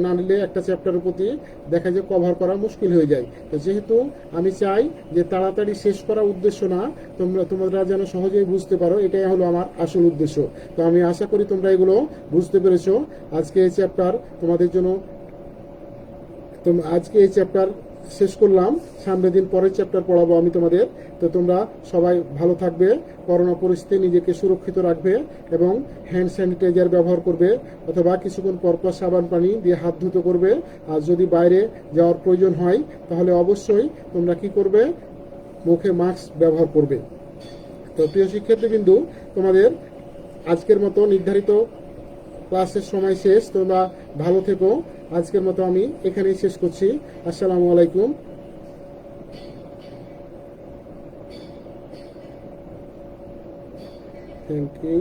না নিলে একটা চ্যাপ্টারের প্রতি দেখা যায় কভার করা মুশকিল হয়ে যায়। তো যেহেতু আমি চাই যে তাড়াতাড়ি শেষ করা উদ্দেশ্য না, তোমরা যেন সহজেই বুঝতে পারো, এটাই হলো আমার আসল উদ্দেশ্য। তো আমি আশা করি তোমরা এগুলো বুঝতে পেরেছো। আজকে এই চ্যাপ্টার তোমাদের জন্য, আজকে এই চ্যাপ্টার শেষ করলাম, সামনের দিন পরের চ্যাপ্টার পড়াবো আমি তোমাদের। তো তোমরা সবাই ভালো থাকবে, করোনা পরিস্থিতি নিজেকে সুরক্ষিত রাখবে, এবং হ্যান্ড স্যানিটাইজার ব্যবহার করবে, অথবা কিছুক্ষণ পরপর সাবান পানি দিয়ে হাত ধুতে করবে। আর যদি বাইরে যাওয়ার প্রয়োজন হয়, তাহলে অবশ্যই তোমরা কি করবে, মুখে মাস্ক ব্যবহার করবে। তো প্রিয় শিক্ষার্থীবৃন্দু, তোমাদের আজকের মতো নির্ধারিত ক্লাসের সময় শেষ, তোমরা ভালো থেকো। আজকের মতো আমি এখানেই শেষ করছি। আসসালামু আলাইকুম। Thank you.